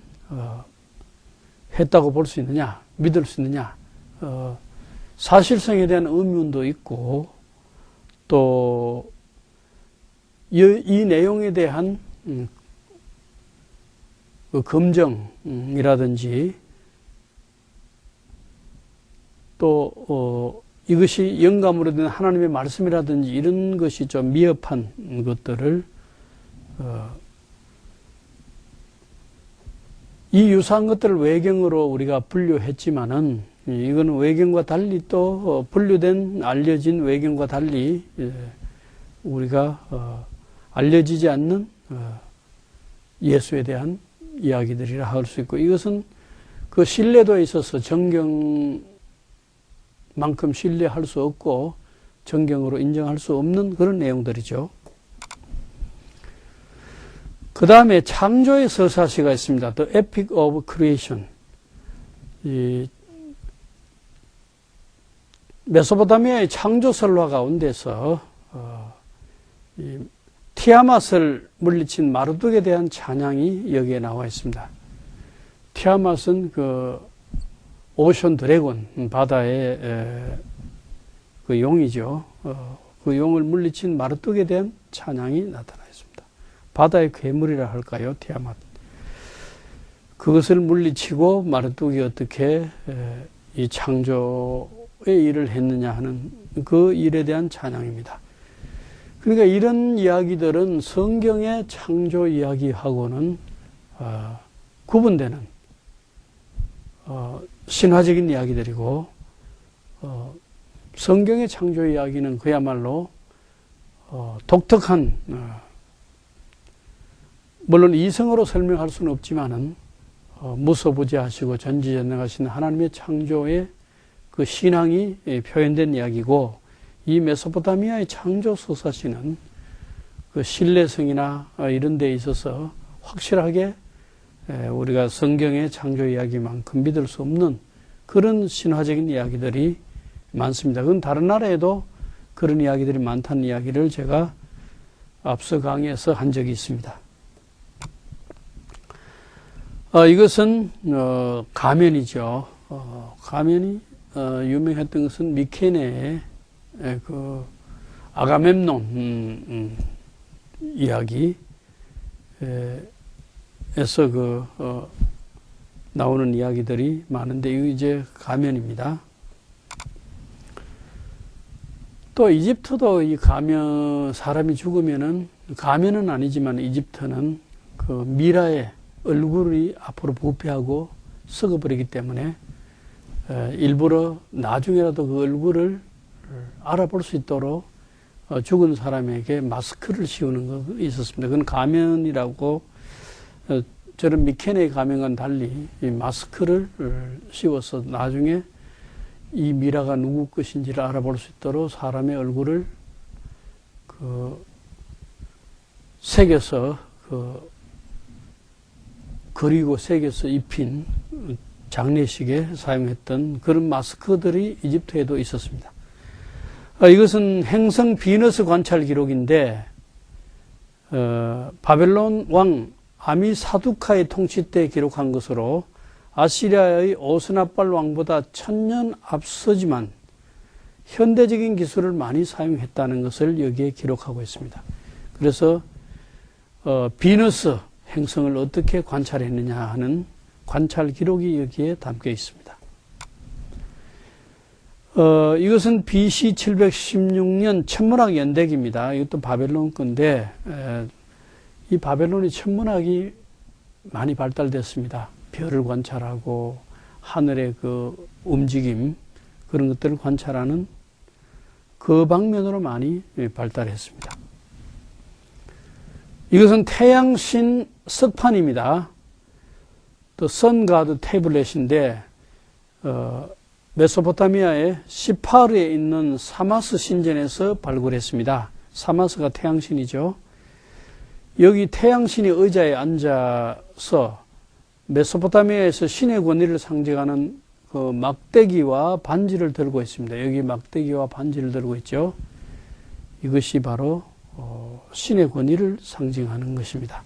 했다고 볼 수 있느냐, 믿을 수 있느냐, 사실성에 대한 의문도 있고 또 이 내용에 대한 그 검증이라든지 또 이것이 영감으로 된 하나님의 말씀이라든지 이런 것이 좀 미흡한 것들을 이 유사한 것들을 외경으로 우리가 분류했지만은 이거는 외경과 달리 또 분류된 알려진 외경과 달리 우리가 알려지지 않는 예수에 대한 이야기들이라 할 수 있고, 이것은 그 신뢰도에 있어서 정경만큼 신뢰할 수 없고 정경으로 인정할 수 없는 그런 내용들이죠. 그 다음에 창조의 서사시가 있습니다. The Epic of Creation. 이 메소포타미아의 창조 설화 가운데서 이 티아맛을 물리친 마르둑에 대한 찬양이 여기에 나와 있습니다. 티아맛은 그 오션 드래곤, 바다의 그 용이죠. 그 용을 물리친 마르뚝에 대한 찬양이 나타나 있습니다. 바다의 괴물이라 할까요? 티아맛. 그것을 물리치고 마르뚝이 어떻게 이 창조의 일을 했느냐 하는 그 일에 대한 찬양입니다. 그러니까 이런 이야기들은 성경의 창조 이야기하고는 구분되는 신화적인 이야기들이고, 성경의 창조 이야기는 그야말로 독특한, 물론 이성으로 설명할 수는 없지만은 무소부지하시고 전지전능하신 하나님의 창조의 그 신앙이 표현된 이야기고, 이 메소포타미아의 창조 서사시는 그 신뢰성이나 이런 데 있어서 확실하게 우리가 성경의 창조 이야기만큼 믿을 수 없는 그런 신화적인 이야기들이 많습니다. 그건 다른 나라에도 그런 이야기들이 많다는 이야기를 제가 앞서 강의에서 한 적이 있습니다. 이것은 가면이죠. 가면이 유명했던 것은 미케네의 그 아가멤논 이야기에서 나오는 이야기들이 많은데, 이거 이제 가면입니다. 또 이집트도 이 가면, 사람이 죽으면은, 가면은 아니지만 이집트는 그 미라의 얼굴이 앞으로 부패하고 썩어버리기 때문에 일부러 나중에라도 그 얼굴을 알아볼 수 있도록 죽은 사람에게 마스크를 씌우는 거 있었습니다. 그건 가면이라고, 저런 미케네의 가면과는 달리 이 마스크를 씌워서 나중에 이 미라가 누구 것인지를 알아볼 수 있도록 사람의 얼굴을 새겨서 그리고 새겨서 입힌 장례식에 사용했던 그런 마스크들이 이집트에도 있었습니다. 이것은 행성 비너스 관찰 기록인데, 바벨론 왕 아미사두카의 통치 때 기록한 것으로 아시리아의 오스나발 왕보다 1000년 앞서지만 현대적인 기술을 많이 사용했다는 것을 여기에 기록하고 있습니다. 그래서 비너스 행성을 어떻게 관찰했느냐 하는 관찰 기록이 여기에 담겨 있습니다. 이것은 BC 716년 천문학 연대기입니다. 이것도 바벨론 건데, 이 바벨론이 천문학이 많이 발달됐습니다. 별을 관찰하고 하늘의 그 움직임, 그런 것들을 관찰하는 그 방면으로 많이 발달했습니다. 이것은 태양신 석판입니다. 또 선가드 태블렛인데, 메소포타미아의 시파르에 있는 사마스 신전에서 발굴했습니다. 사마스가 태양신이죠. 여기 태양신이 의자에 앉아서 메소포타미아에서 신의 권위를 상징하는 그 막대기와 반지를 들고 있습니다. 여기 막대기와 반지를 들고 있죠. 이것이 바로 신의 권위를 상징하는 것입니다.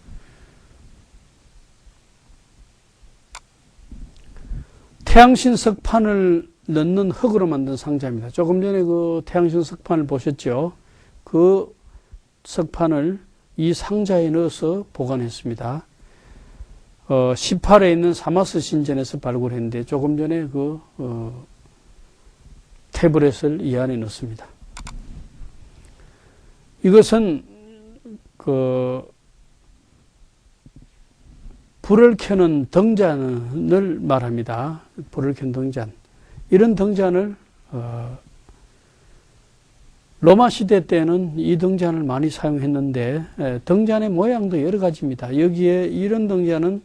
태양신 석판을 넣는 흙으로 만든 상자입니다. 조금 전에 그 태양신 석판을 보셨죠? 그 석판을 이 상자에 넣어서 보관했습니다. 시팔에 있는 사마스 신전에서 발굴했는데, 조금 전에 그 태블렛을 이 안에 넣습니다. 이것은 불을 켜는 등잔을 말합니다. 불을 켜는 등잔. 이런 등잔을 로마 시대 때는 이 등잔을 많이 사용했는데, 등잔의 모양도 여러 가지입니다. 여기에 이런 등잔은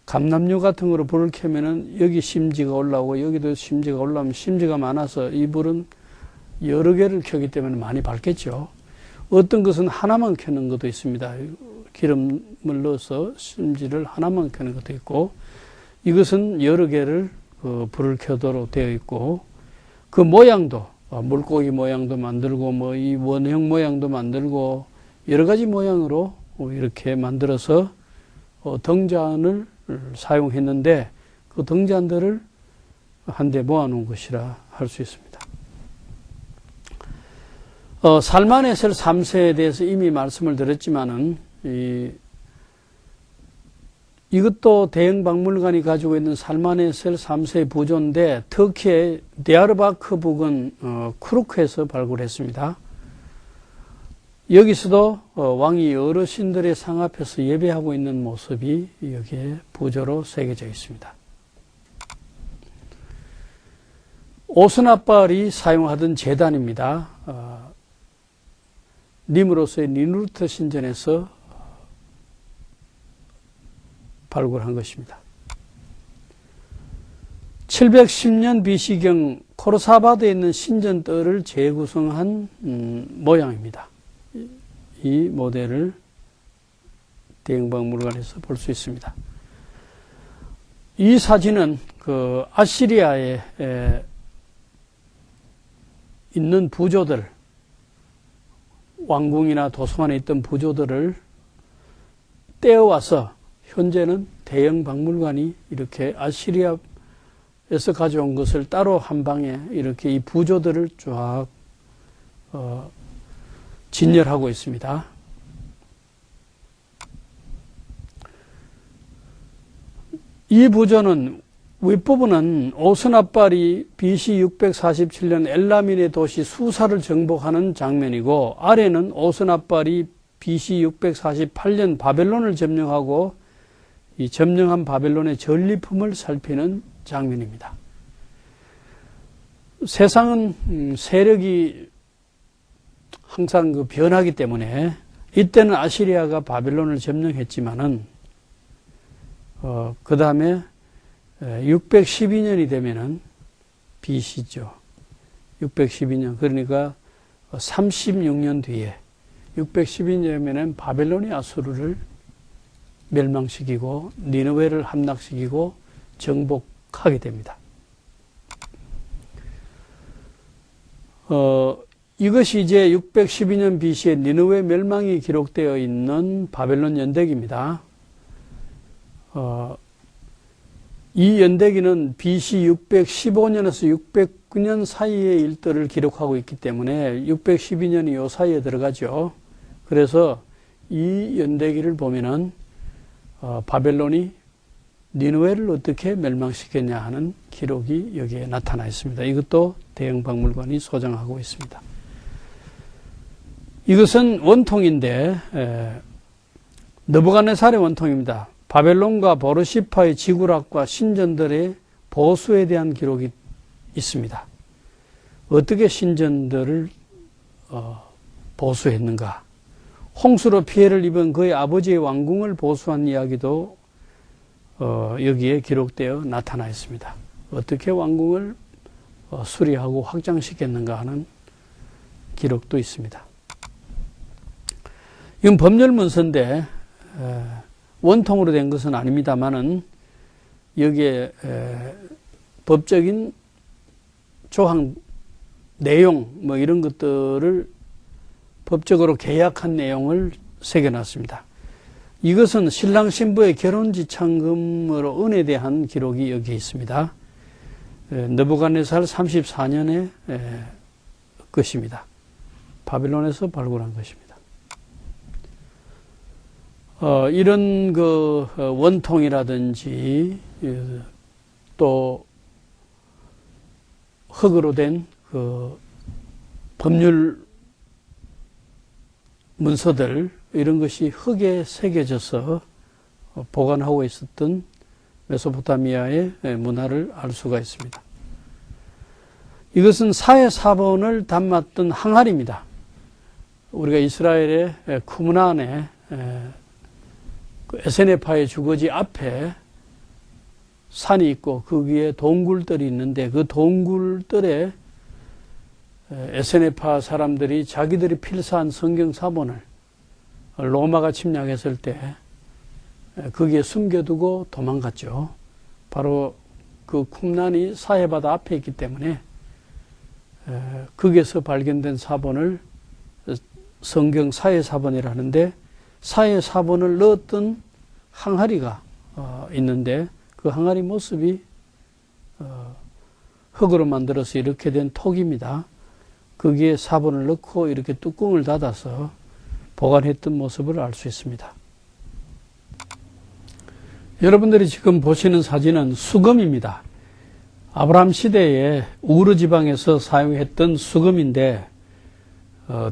감람류 같은 거로 불을 켜면은 여기 심지가 올라오고 여기도 심지가 올라오면 심지가 많아서 이 불은 여러 개를 켜기 때문에 많이 밝겠죠. 어떤 것은 하나만 켜는 것도 있습니다. 기름을 넣어서 심지를 하나만 켜는 것도 있고, 이것은 여러 개를 불을 켜도록 되어 있고, 그 모양도 물고기 모양도 만들고 뭐 이 원형 모양도 만들고 여러 가지 모양으로 이렇게 만들어서 등잔을 사용했는데 그 등잔들을 한데 모아놓은 것이라 할 수 있습니다. 살만에셀 3세에 대해서 이미 말씀을 드렸지만은 이것도 대형박물관이 가지고 있는 살만에셀 3세 부조인데 터키의 디야르바크 부근 쿠르크에서 발굴했습니다. 여기서도 왕이 여러 신들의 상 앞에서 예배하고 있는 모습이 여기에 부조로 새겨져 있습니다. 오스나발이 사용하던 제단입니다. 니므로스의 니누르트 신전에서 발굴한 것입니다. 710년 BC경 코르사바드에 있는 신전뜰을 재구성한 모양입니다. 이 모델을 대형박물관에서 볼 수 있습니다. 이 사진은 그 아시리아에 있는 부조들, 왕궁이나 도서관에 있던 부조들을 떼어와서 현재는 대형 박물관이 이렇게 아시리아에서 가져온 것을 따로 한 방에 이렇게 이 부조들을 쫙 진열하고 있습니다. 이 부조는 윗부분은 오스나발이 BC 647년 엘라민의 도시 수사를 정복하는 장면이고, 아래는 오스나발이 BC 648년 바벨론을 점령하고 이 점령한 바벨론의 전리품을 살피는 장면입니다. 세상은 세력이 항상 그 변하기 때문에 이때는 아시리아가 바벨론을 점령했지만은 그 다음에 612년이 되면은 BC죠. 612년 그러니까 36년 뒤에 612년이면은 바벨론이 아수르를 멸망시키고 니느웨를 함락시키고 정복하게 됩니다. 이것이 이제 612년 BC에 니느웨 멸망이 기록되어 있는 바벨론 연대기입니다. 이 연대기는 BC 615년에서 609년 사이의 일들을 기록하고 있기 때문에 612년이 요 사이에 들어가죠. 그래서 이 연대기를 보면은 바벨론이 니느웨를 어떻게 멸망시켰냐 하는 기록이 여기에 나타나 있습니다. 이것도 대형 박물관이 소장하고 있습니다. 이것은 원통인데 느부갓네살의 원통입니다. 바벨론과 보르시파의 지구락과 신전들의 보수에 대한 기록이 있습니다. 어떻게 신전들을 보수했는가? 홍수로 피해를 입은 그의 아버지의 왕궁을 보수한 이야기도 여기에 기록되어 나타나 있습니다. 어떻게 왕궁을 수리하고 확장시켰는가 하는 기록도 있습니다. 이건 법률 문서인데 원통으로 된 것은 아닙니다만은 여기에 법적인 조항, 내용 뭐 이런 것들을 법적으로 계약한 내용을 새겨놨습니다. 이것은 신랑 신부의 결혼지참금으로 은에 대한 기록이 여기 있습니다. 느부갓네살 34년의 것입니다. 바벨론에서 발굴한 것입니다. 이런 그 원통이라든지 또 흙으로 된 그 법률 문서들 이런 것이 흙에 새겨져서 보관하고 있었던 메소포타미아의 문화를 알 수가 있습니다. 이것은 사해사본을 담았던 항아리입니다. 우리가 이스라엘의 쿠므난의 에세네파의 주거지 앞에 산이 있고 그 위에 동굴들이 있는데 그 동굴들에 에세네파 사람들이 자기들이 필사한 성경 사본을 로마가 침략했을 때 거기에 숨겨두고 도망갔죠. 바로 그 쿰난이 사해바다 앞에 있기 때문에 거기에서 발견된 사본을 성경 사해사본이라는데 사해사본을 넣었던 항아리가 있는데 그 항아리 모습이 흙으로 만들어서 이렇게 된 톡입니다. 거기에 사본을 넣고 이렇게 뚜껑을 닫아서 보관했던 모습을 알 수 있습니다. 여러분들이 지금 보시는 사진은 수금입니다. 아브라함 시대에 우르 지방에서 사용했던 수금인데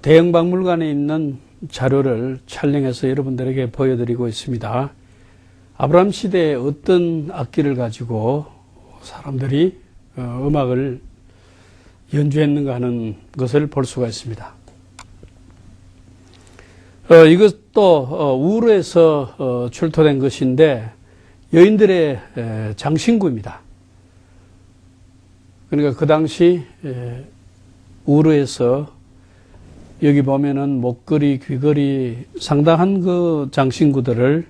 대형 박물관에 있는 자료를 촬영해서 여러분들에게 보여드리고 있습니다. 아브라함 시대에 어떤 악기를 가지고 사람들이 음악을 연주했는가 하는 것을 볼 수가 있습니다. 이것도 우르에서 출토된 것인데 여인들의 장신구입니다. 그러니까 그 당시 우르에서 여기 보면은 목걸이, 귀걸이 상당한 그 장신구들을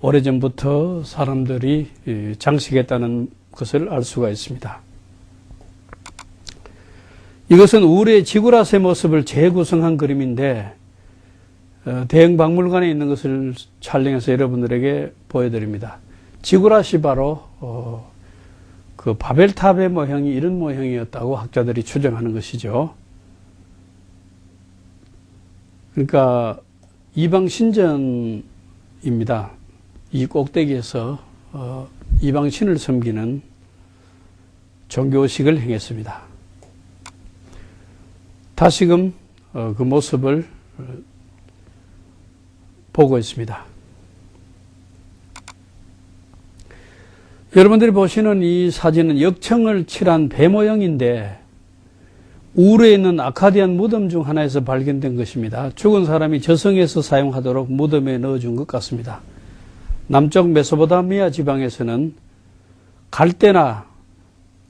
오래전부터 사람들이 장식했다는 것을 알 수가 있습니다. 이것은 우르의 지구라스의 모습을 재구성한 그림인데 대형 박물관에 있는 것을 촬영해서 여러분들에게 보여드립니다. 지구라시 바로 그 바벨탑의 모형이 이런 모형이었다고 학자들이 추정하는 것이죠. 그러니까 이방신전입니다. 이 꼭대기에서 이방신을 섬기는 종교의식을 행했습니다. 다시금 그 모습을 보고 있습니다. 여러분들이 보시는 이 사진은 역청을 칠한 배 모형인데 우르에 있는 아카디안 무덤 중 하나에서 발견된 것입니다. 죽은 사람이 저승에서 사용하도록 무덤에 넣어준 것 같습니다. 남쪽 메소포타미아 지방에서는 갈대나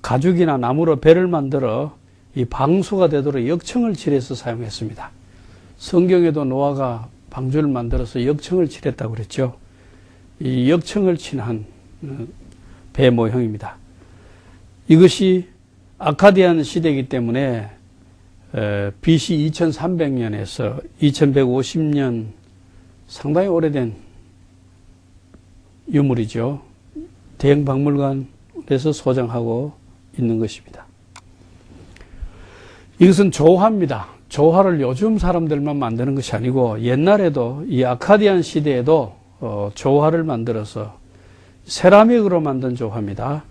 가죽이나 나무로 배를 만들어 이 방수가 되도록 역청을 칠해서 사용했습니다. 성경에도 노아가 방주를 만들어서 역청을 칠했다고 그랬죠. 이 역청을 칠한 배 모형입니다. 이것이 아카디안 시대이기 때문에 BC 2300년에서 2150년 상당히 오래된 유물이죠. 대형 박물관에서 소장하고 있는 것입니다. 이것은 조화입니다. 조화를 요즘 사람들만 만드는 것이 아니고 옛날에도 이 아카디안 시대에도 조화를 만들어서 세라믹으로 만든 조화입니다.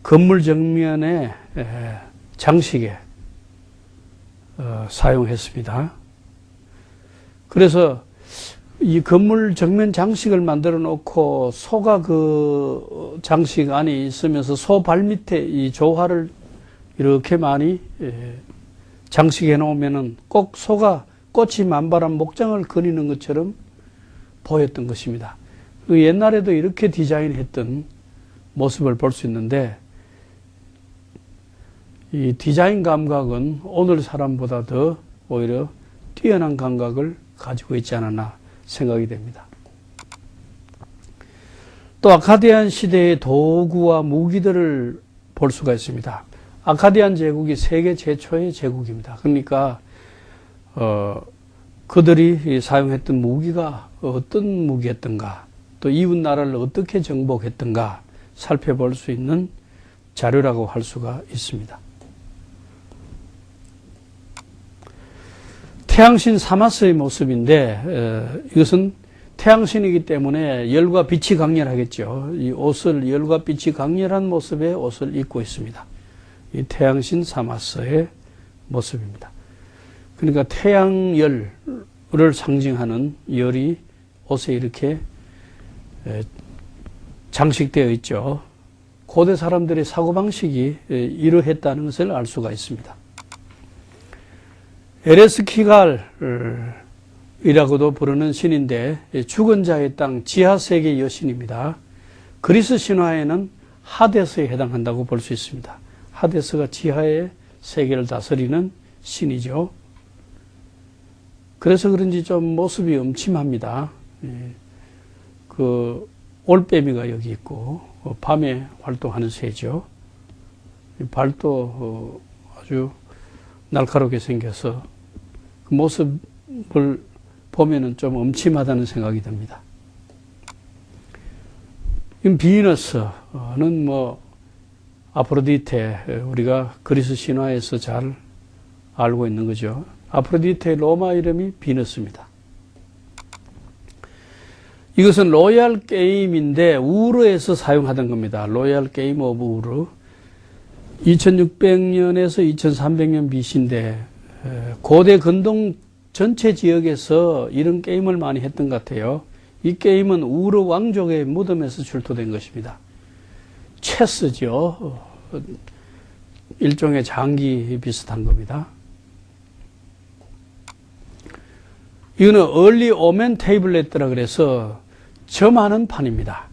건물 정면에 장식에 사용했습니다. 그래서 이 건물 정면 장식을 만들어 놓고 소가 그 장식 안에 있으면서 소 발 밑에 이 조화를 이렇게 많이 장식해 놓으면은 꼭 소가 꽃이 만발한 목장을 그리는 것처럼 보였던 것입니다. 그 옛날에도 이렇게 디자인했던 모습을 볼 수 있는데 이 디자인 감각은 오늘 사람보다 더 오히려 뛰어난 감각을 가지고 있지 않았나 생각이 됩니다. 또 아카디안 시대의 도구와 무기들을 볼 수가 있습니다. 아카디안 제국이 세계 최초의 제국입니다. 그러니까 그들이 사용했던 무기가 어떤 무기였던가, 또 이웃 나라를 어떻게 정복했던가 살펴볼 수 있는 자료라고 할 수가 있습니다. 태양신 사마스의 모습인데 이것은 태양신이기 때문에 열과 빛이 강렬하겠죠. 이 옷을 열과 빛이 강렬한 모습의 옷을 입고 있습니다. 이 태양신 사마스의 모습입니다. 그러니까 태양열을 상징하는 열이 옷에 이렇게 장식되어 있죠. 고대 사람들의 사고방식이 이러했다는 것을 알 수가 있습니다. 에레스키갈이라고도 부르는 신인데 죽은 자의 땅 지하세계 여신입니다. 그리스 신화에는 하데스에 해당한다고 볼 수 있습니다. 하데스가 지하의 세계를 다스리는 신이죠. 그래서 그런지 좀 모습이 음침합니다. 그 올빼미가 여기 있고 밤에 활동하는 새죠. 발도 아주 날카롭게 생겨서 그 모습을 보면은 좀 음침하다는 생각이 듭니다. 이 비너스는 뭐 아프로디테, 우리가 그리스 신화에서 잘 알고 있는 거죠. 아프로디테의 로마 이름이 비너스입니다. 이것은 로얄 게임인데 우르에서 사용하던 겁니다. 로얄 게임 오브 우르. 2600년에서 2300년 BC인데 고대 근동 전체 지역에서 이런 게임을 많이 했던 것 같아요. 이 게임은 우르 왕족의 무덤에서 출토된 것입니다. 체스죠. 일종의 장기 비슷한 겁니다. 이거는 얼리 오멘 테이블렛이라 그래서 점하는 판입니다.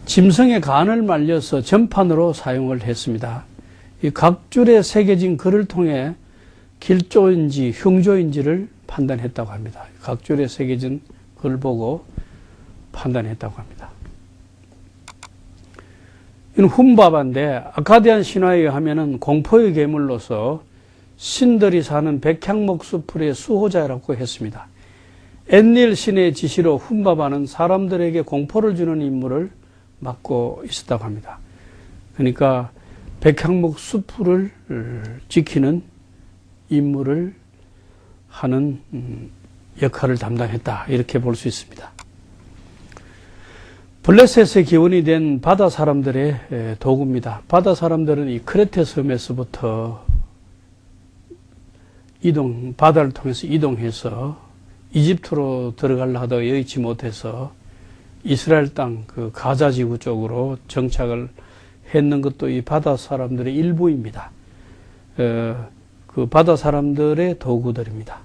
짐승의 간을 말려서 점판으로 사용을 했습니다. 이 각줄에 새겨진 글을 통해 길조인지 흉조인지를 판단했다고 합니다. 각줄에 새겨진 글 보고 판단했다고 합니다. 이는 훔바바인데 아카디안 신화에 의하면 공포의 괴물로서 신들이 사는 백향목 수풀의 수호자라고 했습니다. 엔릴 신의 지시로 훔바바는 사람들에게 공포를 주는 임무를 맡고 있었다고 합니다. 그러니까 백향목 수풀을 지키는 임무를 하는 역할을 담당했다. 이렇게 볼 수 있습니다. 블레셋의 기원이 된 바다 사람들의 도구입니다. 바다 사람들은 이 크레테 섬에서부터 바다를 통해서 이동해서 이집트로 들어가려 하다가 여의치 못해서 이스라엘 땅 그 가자 지구 쪽으로 정착을 했는 것도 이 바다 사람들의 일부입니다. 그 바다 사람들의 도구들입니다.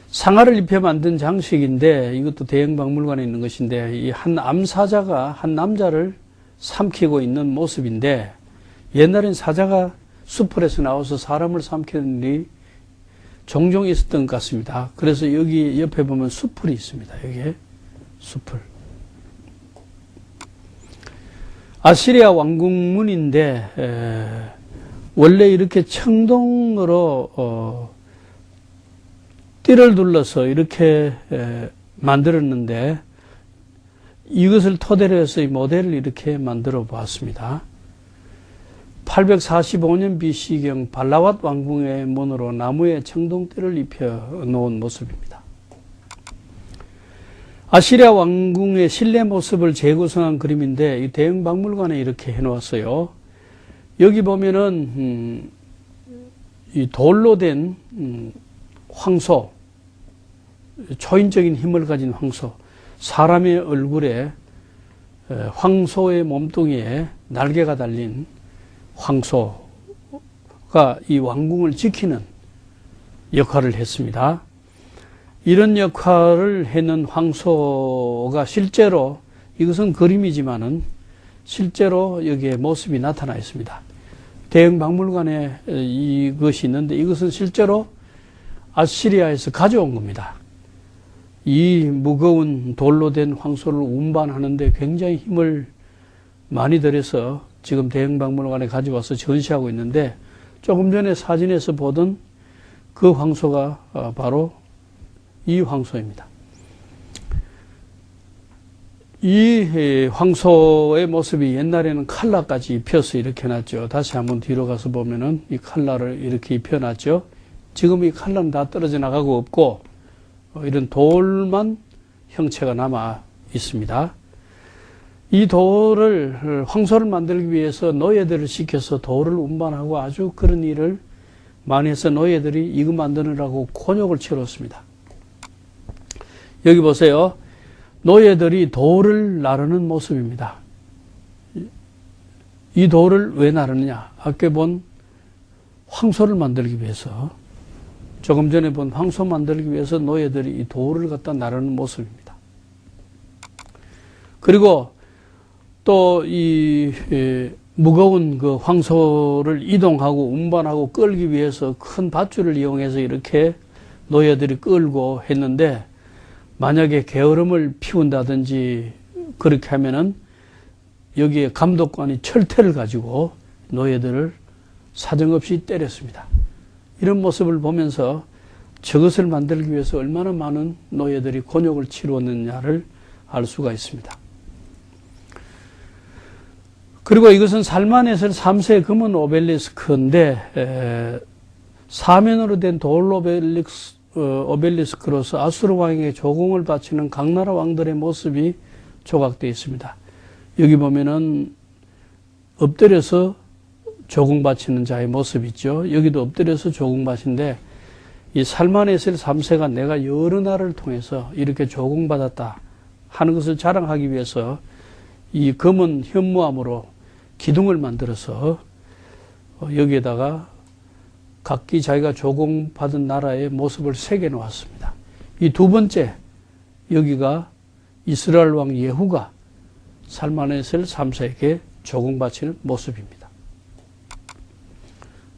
상아를 입혀 만든 장식인데 이것도 대형 박물관에 있는 것인데 이 한 암사자가 한 남자를 삼키고 있는 모습인데 옛날엔 사자가 수풀에서 나와서 사람을 삼키는 일이 종종 있었던 것 같습니다. 그래서 여기 옆에 보면 수풀이 있습니다. 여기에 수풀. 아시리아 왕궁문인데 원래 이렇게 청동으로 띠를 둘러서 이렇게 만들었는데 이것을 토대로 해서 이 모델을 이렇게 만들어 보았습니다. 845년 BC경 발라왓 왕궁의 문으로 나무에 청동띠를 입혀 놓은 모습입니다. 아시리아 왕궁의 실내 모습을 재구성한 그림인데 이 대형 박물관에 이렇게 해놓았어요. 여기 보면은 이 돌로 된 황소, 초인적인 힘을 가진 황소, 사람의 얼굴에 황소의 몸뚱이에 날개가 달린 황소가 이 왕궁을 지키는 역할을 했습니다. 이런 역할을 해는 황소가 실제로 이것은 그림이지만은 실제로 여기에 모습이 나타나 있습니다. 대형 박물관에 이것이 있는데 이것은 실제로 아시리아에서 가져온 겁니다. 이 무거운 돌로 된 황소를 운반하는데 굉장히 힘을 많이 들여서 지금 대형 박물관에 가져와서 전시하고 있는데 조금 전에 사진에서 보던 그 황소가 바로 이 황소입니다. 이 황소의 모습이 옛날에는 칼라까지 입혀서 이렇게 놨죠. 다시 한번 뒤로 가서 보면은 이 칼라를 이렇게 입혀놨죠. 지금 이 칼라는 다 떨어져 나가고 없고 이런 돌만 형체가 남아 있습니다. 이 돌을 황소를 만들기 위해서 노예들을 시켜서 돌을 운반하고 아주 그런 일을 많이 해서 노예들이 이거 만드느라고 곤욕을 치렀습니다. 여기 보세요. 노예들이 돌을 나르는 모습입니다. 이 돌을 왜 나르느냐? 아까 본 황소를 만들기 위해서, 조금 전에 본 황소 만들기 위해서 노예들이 이 돌을 갖다 나르는 모습입니다. 그리고 또 이 무거운 그 황소를 이동하고 운반하고 끌기 위해서 큰 밧줄을 이용해서 이렇게 노예들이 끌고 했는데 만약에 게으름을 피운다든지 그렇게 하면은 여기에 감독관이 철퇴를 가지고 노예들을 사정없이 때렸습니다. 이런 모습을 보면서 저것을 만들기 위해서 얼마나 많은 노예들이 곤욕을 치루었느냐를 알 수가 있습니다. 그리고 이것은 살만에셀 3세 금은 오벨리스크인데 사면으로 된 돌 오벨리스크로서 아수르 왕에게 조공을 바치는 각 나라 왕들의 모습이 조각되어 있습니다. 여기 보면은 엎드려서 조공 바치는 자의 모습이 있죠. 여기도 엎드려서 조공 바친데 이 살만에셀 3세가 내가 여러 나라를 통해서 이렇게 조공받았다 하는 것을 자랑하기 위해서 이 검은 현무암으로 기둥을 만들어서 여기에다가 각기 자기가 조공받은 나라의 모습을 새겨 놓았습니다. 이 두 번째, 여기가 이스라엘 왕 예후가 살만에셀 3세에게 조공 바치는 모습입니다.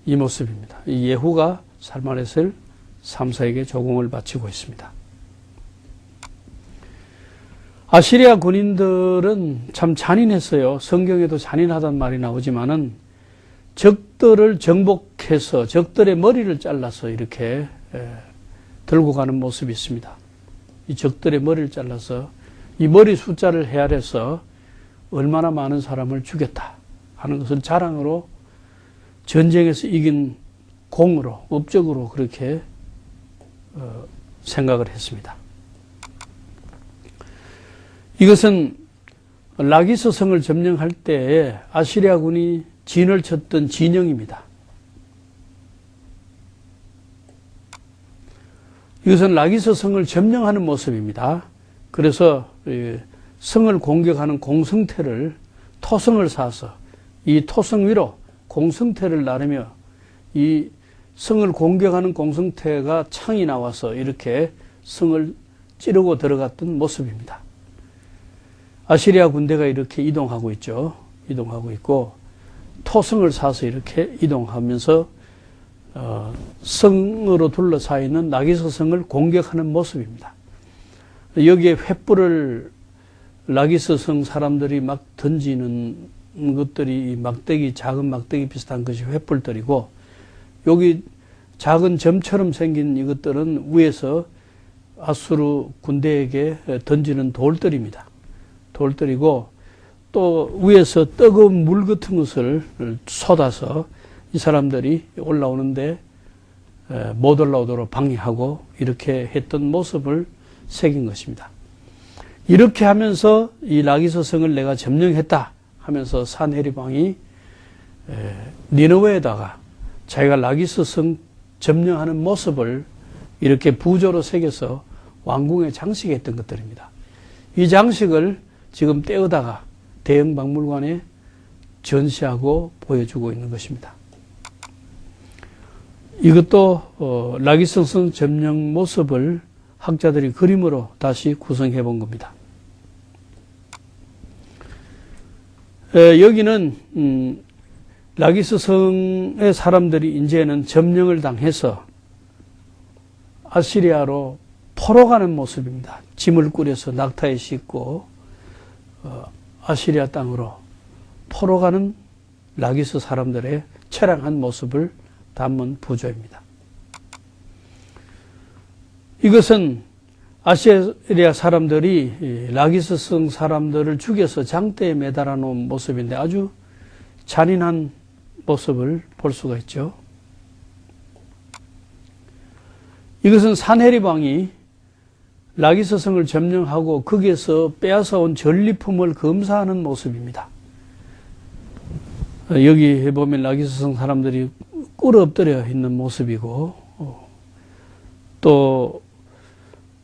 이 모습입니다. 이 예후가 살만에셀 3세에게 조공을 바치고 있습니다. 아시리아 군인들은 참 잔인했어요. 성경에도 잔인하단 말이 나오지만은 적들을 정복해서 적들의 머리를 잘라서 이렇게 들고 가는 모습이 있습니다. 이 적들의 머리를 잘라서 이 머리 숫자를 헤아려서 얼마나 많은 사람을 죽였다 하는 것을 자랑으로 전쟁에서 이긴 공으로, 업적으로 그렇게 생각을 했습니다. 이것은 라기스 성을 점령할 때에 아시리아군이 진을 쳤던 진영입니다. 이것은 라기스 성을 점령하는 모습입니다. 그래서 성을 공격하는 공성태를 토성을 쌓아서 이 토성 위로 공성태를 나르며 이 성을 공격하는 공성태가 창이 나와서 이렇게 성을 찌르고 들어갔던 모습입니다. 아시리아 군대가 이렇게 이동하고 있죠. 이동하고 있고 토성을 쌓아서 이렇게 이동하면서 성으로 둘러싸여 있는 라기스 성을 공격하는 모습입니다. 여기에 횃불을 라기스 성 사람들이 막 던지는 것들이 막대기, 작은 막대기 비슷한 것이 횃불들이고 여기 작은 점처럼 생긴 이것들은 위에서 아수르 군대에게 던지는 돌들입니다. 돌들이고 또 위에서 뜨거운 물 같은 것을 쏟아서 이 사람들이 올라오는데 못 올라오도록 방해하고 이렇게 했던 모습을 새긴 것입니다. 이렇게 하면서 이 라기스 성을 내가 점령했다 하면서 산헤립 왕이 니느웨에다가 자기가 라기스 성 점령하는 모습을 이렇게 부조로 새겨서 왕궁에 장식했던 것들입니다. 이 장식을 지금 떼어다가 대형 박물관에 전시하고 보여주고 있는 것입니다. 이것도 라기스 성 점령 모습을 학자들이 그림으로 다시 구성해 본 겁니다. 여기는 라기스 성의 사람들이 이제는 점령을 당해서 아시리아로 포로가는 모습입니다. 짐을 꾸려서 낙타에 싣고 아시리아 땅으로 포로가는 라기스 사람들의 처량한 모습을 담은 부조입니다. 이것은 아시리아 사람들이 라기스 성 사람들을 죽여서 장대에 매달아 놓은 모습인데 아주 잔인한 모습을 볼 수가 있죠. 이것은 산헤립 왕이 라기스 성을 점령하고 거기에서 빼앗아 온 전리품을 검사하는 모습입니다. 여기 보면 라기스 성 사람들이 꿇어 엎드려 있는 모습이고 또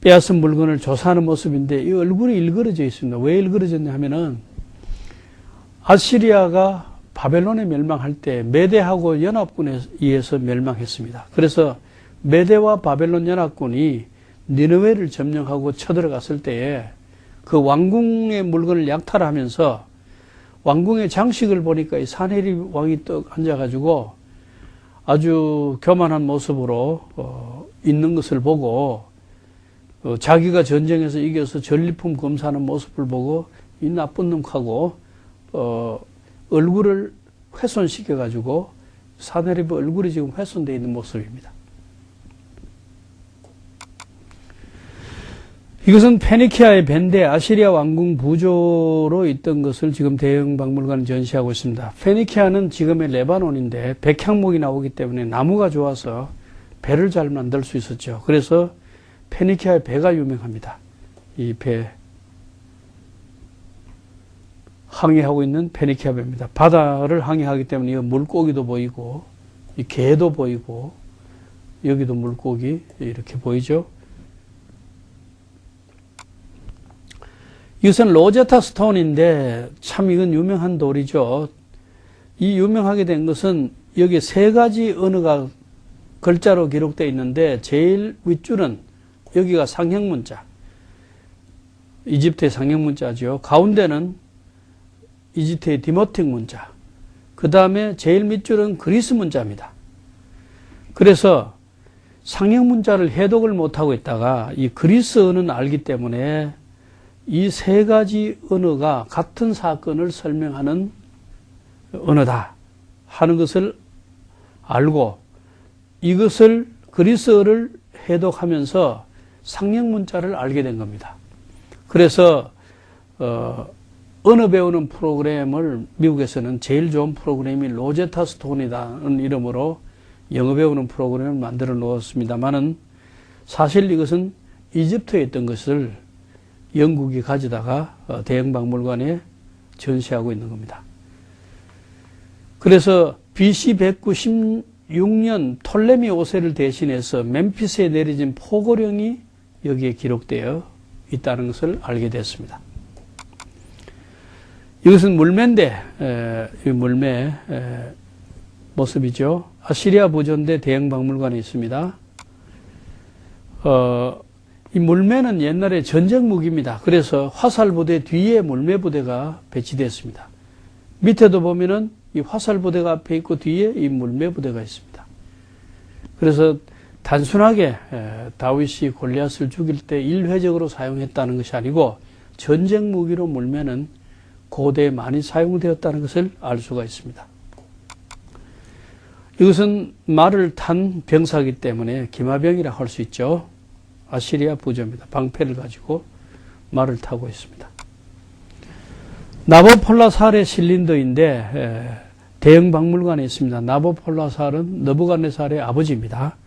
빼앗은 물건을 조사하는 모습인데 이 얼굴이 일그러져 있습니다. 왜 일그러졌냐 하면은 아시리아가 바벨론에 멸망할 때 메대하고 연합군에 의해서 멸망했습니다. 그래서 메대와 바벨론 연합군이 니느웨를 점령하고 쳐들어갔을 때에 그 왕궁의 물건을 약탈하면서 왕궁의 장식을 보니까 이 산헤립 왕이 떡 앉아가지고 아주 교만한 모습으로 있는 것을 보고 자기가 전쟁에서 이겨서 전리품 검사하는 모습을 보고 이 나쁜 놈하고 얼굴을 훼손시켜가지고 산헤립의 얼굴이 지금 훼손되어 있는 모습입니다. 이것은 페니키아의 밴데 아시리아 왕궁 부조로 있던 것을 지금 대형 박물관에 전시하고 있습니다. 페니키아는 지금의 레바논인데 백향목이 나오기 때문에 나무가 좋아서 배를 잘 만들 수 있었죠. 그래서 페니키아의 배가 유명합니다. 이 배, 항해하고 있는 페니키아 배입니다. 바다를 항해하기 때문에 이 물고기도 보이고 이 개도 보이고 여기도 물고기 이렇게 보이죠. 이것은 로제타 스톤인데 참 이건 유명한 돌이죠. 이 유명하게 된 것은 여기 세 가지 언어가 글자로 기록되어 있는데 제일 윗줄은 여기가 상형문자, 이집트의 상형문자죠. 가운데는 이집트의 디모틱 문자, 그 다음에 제일 밑줄은 그리스 문자입니다. 그래서 상형문자를 해독을 못하고 있다가 이 그리스 언어는 알기 때문에 이 세 가지 언어가 같은 사건을 설명하는 언어다 하는 것을 알고 이것을 그리스어를 해독하면서 상형문자를 알게 된 겁니다. 그래서 언어 배우는 프로그램을 미국에서는 제일 좋은 프로그램이 로제타 스톤이라는 이름으로 영어 배우는 프로그램을 만들어 놓았습니다만은 사실 이것은 이집트에 있던 것을 영국이 가져다가 대형 박물관에 전시하고 있는 겁니다. 그래서 BC 196년 톨레미 5세를 대신해서 멤피스에 내려진 포고령이 여기에 기록되어 있다는 것을 알게 됐습니다. 이것은 물매인데 이 물매 모습이죠. 아시리아 부조인데 대형 박물관에 있습니다. 이 물매는 옛날에 전쟁 무기입니다. 그래서 화살 부대 뒤에 물매 부대가 배치되었습니다. 밑에도 보면은 이 화살 부대가 앞에 있고 뒤에 이 물매 부대가 있습니다. 그래서 단순하게 다윗이 골리앗을 죽일 때 일회적으로 사용했다는 것이 아니고 전쟁 무기로 물매는 고대에 많이 사용되었다는 것을 알 수가 있습니다. 이것은 말을 탄 병사이기 때문에 기마병이라 할 수 있죠. 아시리아 부조입니다. 방패를 가지고 말을 타고 있습니다. 나보폴라살의 실린더인데 대형 박물관에 있습니다. 나보폴라살은 너부갓네살의 아버지입니다.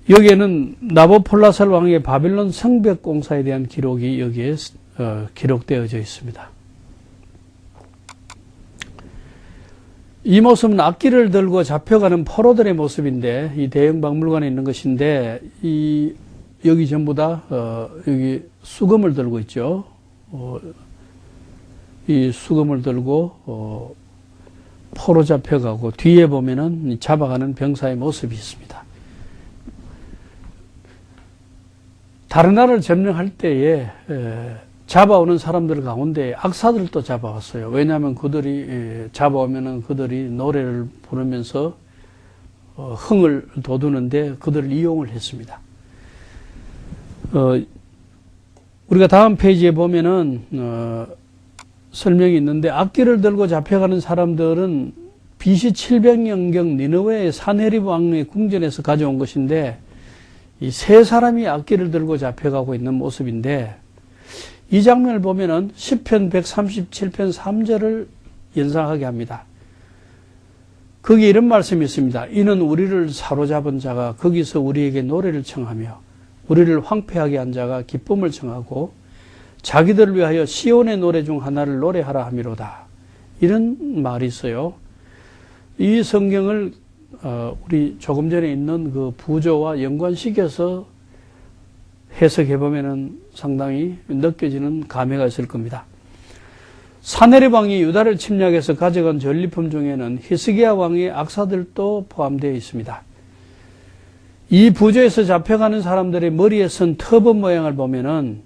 여기에는 나보폴라살 왕의 바빌론 성벽 공사에 대한 기록이 여기에 기록되어져 있습니다. 이 모습은 악기를 들고 잡혀가는 포로들의 모습인데 이 대형 박물관에 있는 것인데 여기 전부 다 여기 수금을 들고 있죠. 이 수금을 들고 포로 잡혀가고 뒤에 보면은 잡아가는 병사의 모습이 있습니다. 다른 나라를 점령할 때에 잡아오는 사람들 가운데 악사들도 잡아왔어요. 왜냐하면 그들이 잡아오면은 그들이 노래를 부르면서 흥을 돋우는데 그들을 이용을 했습니다. 우리가 다음 페이지에 보면은 설명이 있는데 악기를 들고 잡혀가는 사람들은 BC 700년경 니느웨의 사네립 왕의 궁전에서 가져온 것인데 이 세 사람이 악기를 들고 잡혀가고 있는 모습인데 이 장면을 보면은 시편 137편 3절을 연상하게 합니다. 거기에 이런 말씀이 있습니다. 이는 우리를 사로잡은 자가 거기서 우리에게 노래를 청하며 우리를 황폐하게 한 자가 기쁨을 청하고 자기들을 위하여 시온의 노래 중 하나를 노래하라 함이로다. 이런 말이 있어요. 이 성경을 우리 조금 전에 있는 그 부조와 연관시켜서 해석해 보면은 상당히 느껴지는 감회가 있을 겁니다. 사네립 왕이 유다를 침략해서 가져간 전리품 중에는 히스기야 왕의 악사들도 포함되어 있습니다. 이 부조에서 잡혀가는 사람들의 머리에 쓴 터번 모양을 보면은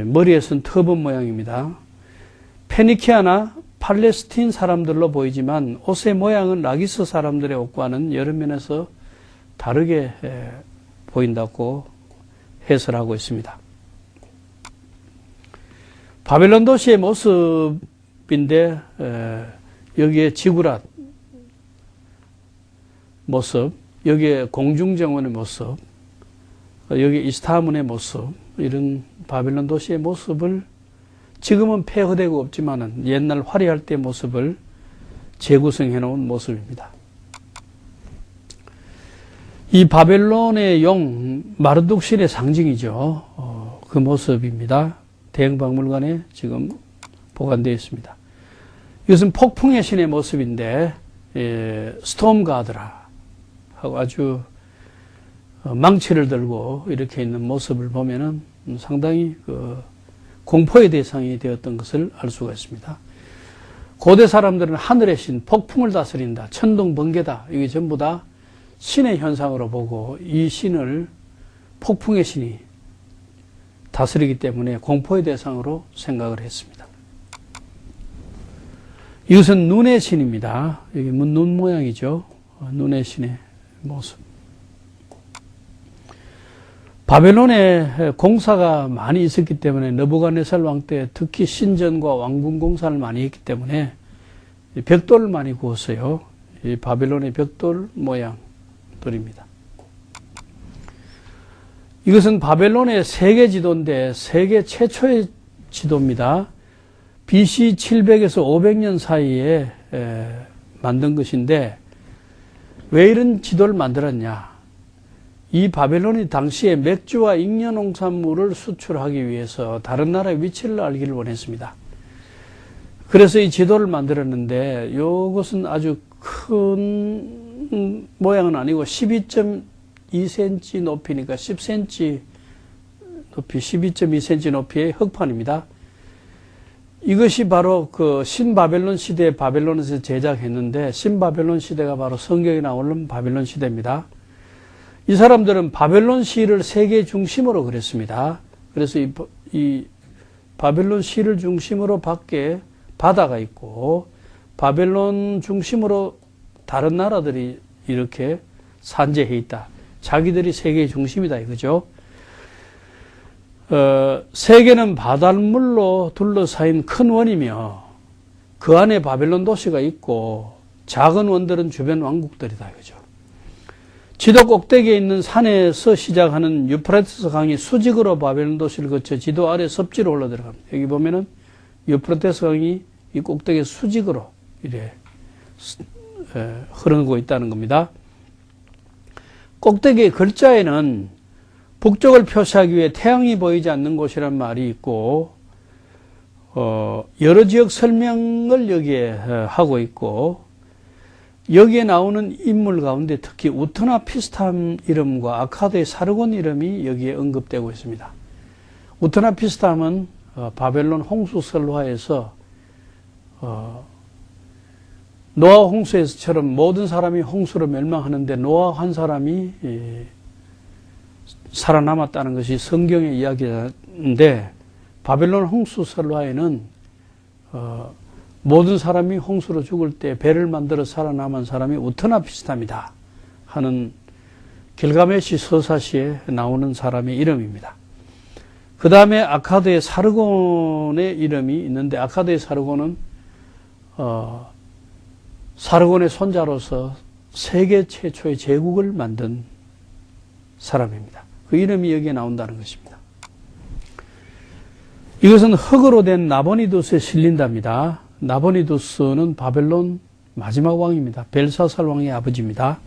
머리에 쓴 터번 모양입니다. 페니키아나 팔레스틴 사람들로 보이지만 옷의 모양은 라기스 사람들의 옷과는 여러 면에서 다르게 보인다고 해설하고 있습니다. 바벨론 도시의 모습인데 여기에 지구랏 모습, 여기에 공중정원의 모습, 여기 이스타문의 모습, 이런 바벨론 도시의 모습을 지금은 폐허되고 없지만은 옛날 화려할 때 모습을 재구성해 놓은 모습입니다. 이 바벨론의 용 마르둑신의 상징이죠. 그 모습입니다. 대형박물관에 지금 보관되어 있습니다. 이것은 폭풍의 신의 모습인데 스톰 가드라 하고 아주 망치를 들고 이렇게 있는 모습을 보면은 상당히 공포의 대상이 되었던 것을 알 수가 있습니다. 고대 사람들은 하늘의 신, 폭풍을 다스린다, 천둥, 번개다, 이게 전부 다 신의 현상으로 보고 이 신을 폭풍의 신이 다스리기 때문에 공포의 대상으로 생각을 했습니다. 이것은 눈의 신입니다. 여기 눈 모양이죠. 눈의 신의 모습. 바벨론에 공사가 많이 있었기 때문에 느부갓네살 왕 때 특히 신전과 왕궁 공사를 많이 했기 때문에 벽돌을 많이 구웠어요. 이 바벨론의 벽돌 모양들입니다. 이것은 바벨론의 세계 지도인데 세계 최초의 지도입니다. BC 700에서 500년 사이에 만든 것인데 왜 이런 지도를 만들었냐? 이 바벨론이 당시에 맥주와 잉여농산물을 수출하기 위해서 다른 나라의 위치를 알기를 원했습니다. 그래서 이 지도를 만들었는데 이것은 아주 큰 모양은 아니고 12.2cm 높이니까 10cm 높이, 12.2cm 높이의 흙판입니다. 이것이 바로 그 신바벨론 시대에 바벨론에서 제작했는데 신바벨론 시대가 바로 성경에 나오는 바벨론 시대입니다. 이 사람들은 바벨론 시를 세계 중심으로 그렸습니다. 그래서 이 바벨론 시를 중심으로 밖에 바다가 있고 바벨론 중심으로 다른 나라들이 이렇게 산재해 있다. 자기들이 세계의 중심이다 이거죠. 세계는 바닷물로 둘러싸인 큰 원이며 그 안에 바벨론 도시가 있고 작은 원들은 주변 왕국들이다 이거죠. 지도 꼭대기에 있는 산에서 시작하는 유프라테스 강이 수직으로 바벨론 도시를 거쳐 지도 아래 섭지로 올라 들어갑니다. 여기 보면은 유프라테스 강이 이 꼭대기에 수직으로 이래 흐르고 있다는 겁니다. 꼭대기의 글자에는 북쪽을 표시하기 위해 태양이 보이지 않는 곳이란 말이 있고 여러 지역 설명을 여기에 하고 있고 여기에 나오는 인물 가운데 특히 우트나피스탐 이름과 아카드의 사르곤 이름이 여기에 언급되고 있습니다. 우트나피스탐은 바벨론 홍수 설화에서 노아 홍수에서처럼 모든 사람이 홍수로 멸망하는데 노아 한 사람이 살아남았다는 것이 성경의 이야기인데 바벨론 홍수 설화에는 모든 사람이 홍수로 죽을 때 배를 만들어 살아남은 사람이 우트나피스탐이다 하는 길가메시 서사시에 나오는 사람의 이름입니다. 그 다음에 아카드의 사르곤의 이름이 있는데 아카드의 사르곤은 사르곤의 손자로서 세계 최초의 제국을 만든 사람입니다. 그 이름이 여기에 나온다는 것입니다. 이것은 흙으로 된 나보니두스에 실린답니다. 나보니두스는 바벨론 마지막 왕입니다. 벨사살 왕의 아버지입니다.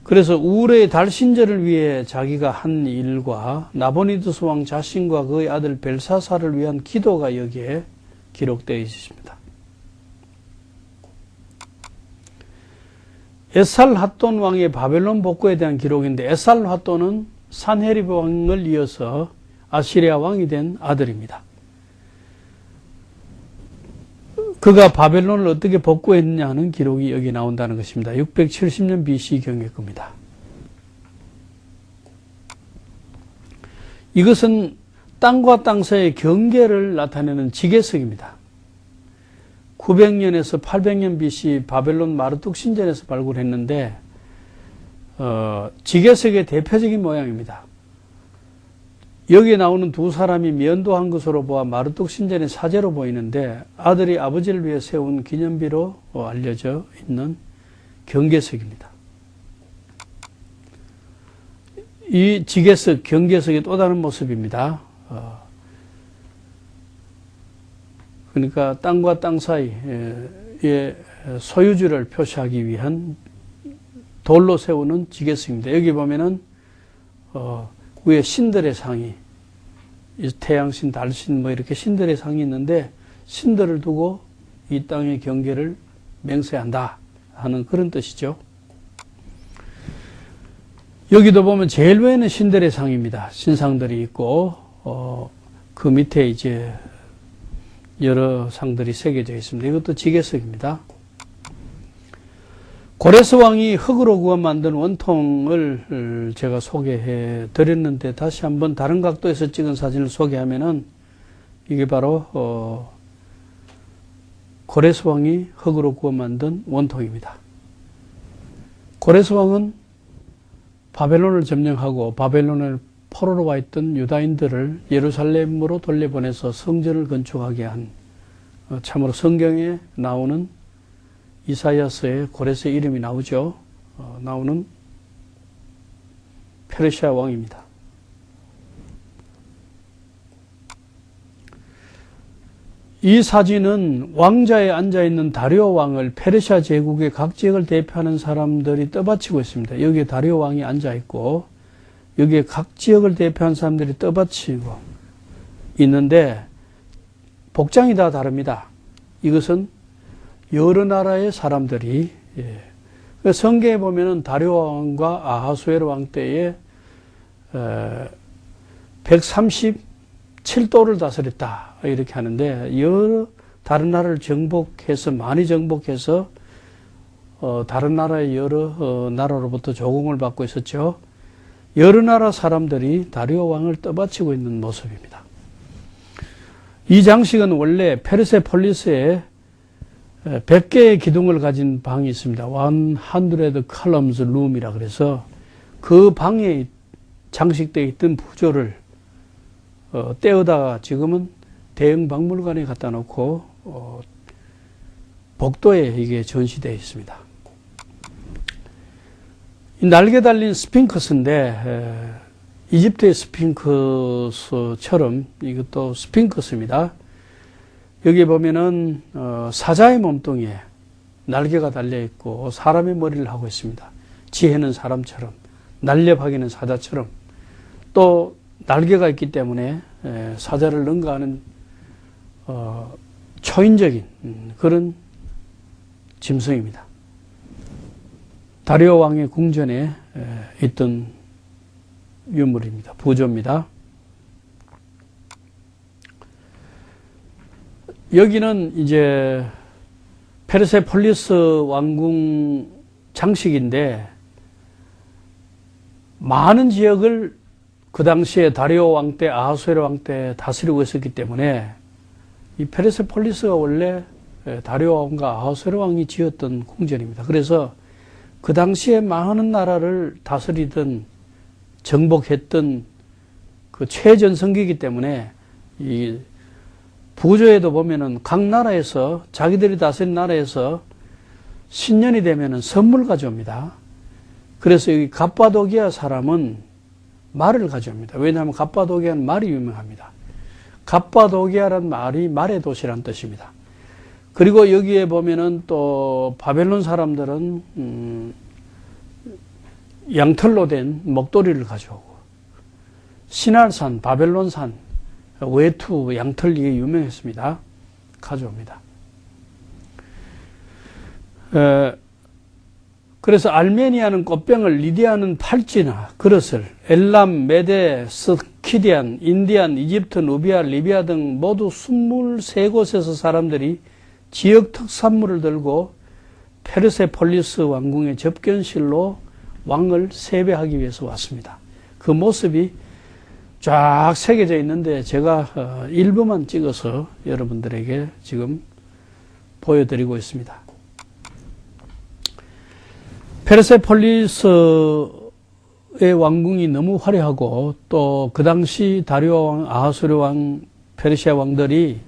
그래서 우르의 달 신전을 위해 자기가 한 일과 나보니두스 왕 자신과 그의 아들 벨사살을 위한 기도가 여기에 기록되어 있습니다. 에살핫돈 왕의 바벨론 복구에 대한 기록인데 에살핫돈은 산헤립 왕을 이어서 아시리아 왕이 된 아들입니다. 그가 바벨론을 어떻게 복구했느냐 하는 기록이 여기 나온다는 것입니다. 670년 BC경의 겁니다. 이것은 땅과 땅 사이의 경계를 나타내는 지게석입니다. 900년에서 800년 BC 바벨론 마르뚝 신전에서 발굴했는데 지게석의 대표적인 모양입니다. 여기에 나오는 두 사람이 면도한 것으로 보아 마르뚝 신전의 사제로 보이는데 아들이 아버지를 위해 세운 기념비로 알려져 있는 경계석입니다. 이 지게석, 경계석의 또 다른 모습입니다. 그러니까 땅과 땅 사이의 소유주를 표시하기 위한 돌로 세우는 지게석입니다. 여기 보면은 위에 신들의 상이, 태양신, 달신 뭐 이렇게 신들의 상이 있는데 신들을 두고 이 땅의 경계를 맹세한다 하는 그런 뜻이죠. 여기도 보면 제일 위에는 신들의 상입니다. 신상들이 있고 그 밑에 이제 여러 상들이 새겨져 있습니다. 이것도 지게석입니다. 고레스 왕이 흙으로 구워 만든 원통을 제가 소개해 드렸는데 다시 한번 다른 각도에서 찍은 사진을 소개하면은 이게 바로 고레스 왕이 흙으로 구워 만든 원통입니다. 고레스 왕은 바벨론을 점령하고 바벨론을 포로로 와 있던 유다인들을 예루살렘으로 돌려보내서 성전을 건축하게 한 참으로 성경에 나오는 이사야서에 고레스의 이름이 나오죠. 나오는 페르시아 왕입니다. 이 사진은 왕자에 앉아있는 다리오 왕을 페르시아 제국의 각 지역을 대표하는 사람들이 떠받치고 있습니다. 여기에 다리오 왕이 앉아있고 여기에 각 지역을 대표하는 사람들이 떠받치고 있는데 복장이 다 다릅니다. 이것은 여러 나라의 사람들이 성경에 보면은 다리오 왕과 아하수에로 왕 때에 137도를 다스렸다 이렇게 하는데 여러 다른 나라를 정복해서 많이 정복해서 다른 나라의 여러 나라로부터 조공을 받고 있었죠. 여러 나라 사람들이 다리오 왕을 떠받치고 있는 모습입니다. 이 장식은 원래 페르세폴리스에 100개의 기둥을 가진 방이 있습니다. 100 columns room이라 그래서 그 방에 장식되어 있던 부조를 떼어다가 지금은 대형 박물관에 갖다 놓고 복도에 이게 전시되어 있습니다. 이 날개 달린 스핑크스인데 이집트의 스핑크스처럼 이것도 스핑크스입니다. 여기 보면은 사자의 몸뚱이에 날개가 달려 있고 사람의 머리를 하고 있습니다. 지혜는 사람처럼, 날렵하기는 사자처럼, 또 날개가 있기 때문에 사자를 능가하는 초인적인 그런 짐승입니다. 다리오 왕의 궁전에 있던 유물입니다. 부조입니다. 여기는 이제 페르세폴리스 왕궁 장식인데 많은 지역을 그 당시에 다리오 왕 때, 아하수에로 왕 때 다스리고 있었기 때문에 이 페르세폴리스가 원래 다리오 왕과 아하수에로 왕이 지었던 궁전입니다. 그래서 그 당시에 많은 나라를 다스리던 정복했던 그 최전성기이기 때문에 이 부조에도 보면은 각 나라에서 자기들이 다스린 나라에서 신년이 되면은 선물 가져옵니다. 그래서 여기 갑바도기아 사람은 말을 가져옵니다. 왜냐하면 갑바도기아는 말이 유명합니다. 갑바도기아란 말이 말의 도시란 뜻입니다. 그리고 여기에 보면은 또 바벨론 사람들은 양털로 된 목도리를 가져오고 시날산, 바벨론산, 외투, 양털 이게 유명했습니다. 가져옵니다. 그래서 알메니아는 꽃병을, 리디아는 팔찌나 그릇을, 엘람, 메데, 스키디안, 인디안, 이집트, 누비아, 리비아 등 모두 23곳에서 사람들이 지역 특산물을 들고 페르세폴리스 왕궁의 접견실로 왕을 세배하기 위해서 왔습니다. 그 모습이 쫙 새겨져 있는데 제가 일부만 찍어서 여러분들에게 지금 보여드리고 있습니다. 페르세폴리스의 왕궁이 너무 화려하고 또 그 당시 다리오 왕, 아하수르 왕, 페르시아 왕들이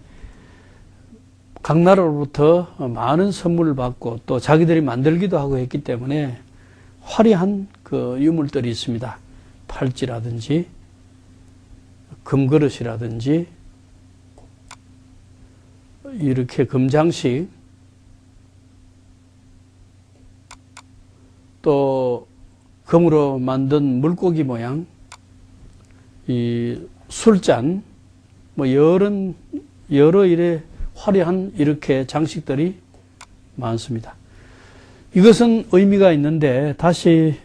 각 나라로부터 많은 선물을 받고 또 자기들이 만들기도 하고 했기 때문에 화려한 그 유물들이 있습니다. 팔찌라든지 금그릇이라든지 이렇게 금장식, 또 금으로 만든 물고기 모양, 이 술잔, 뭐 여러 일의 화려한 이렇게 장식들이 많습니다. 이것은 의미가 있는데 다시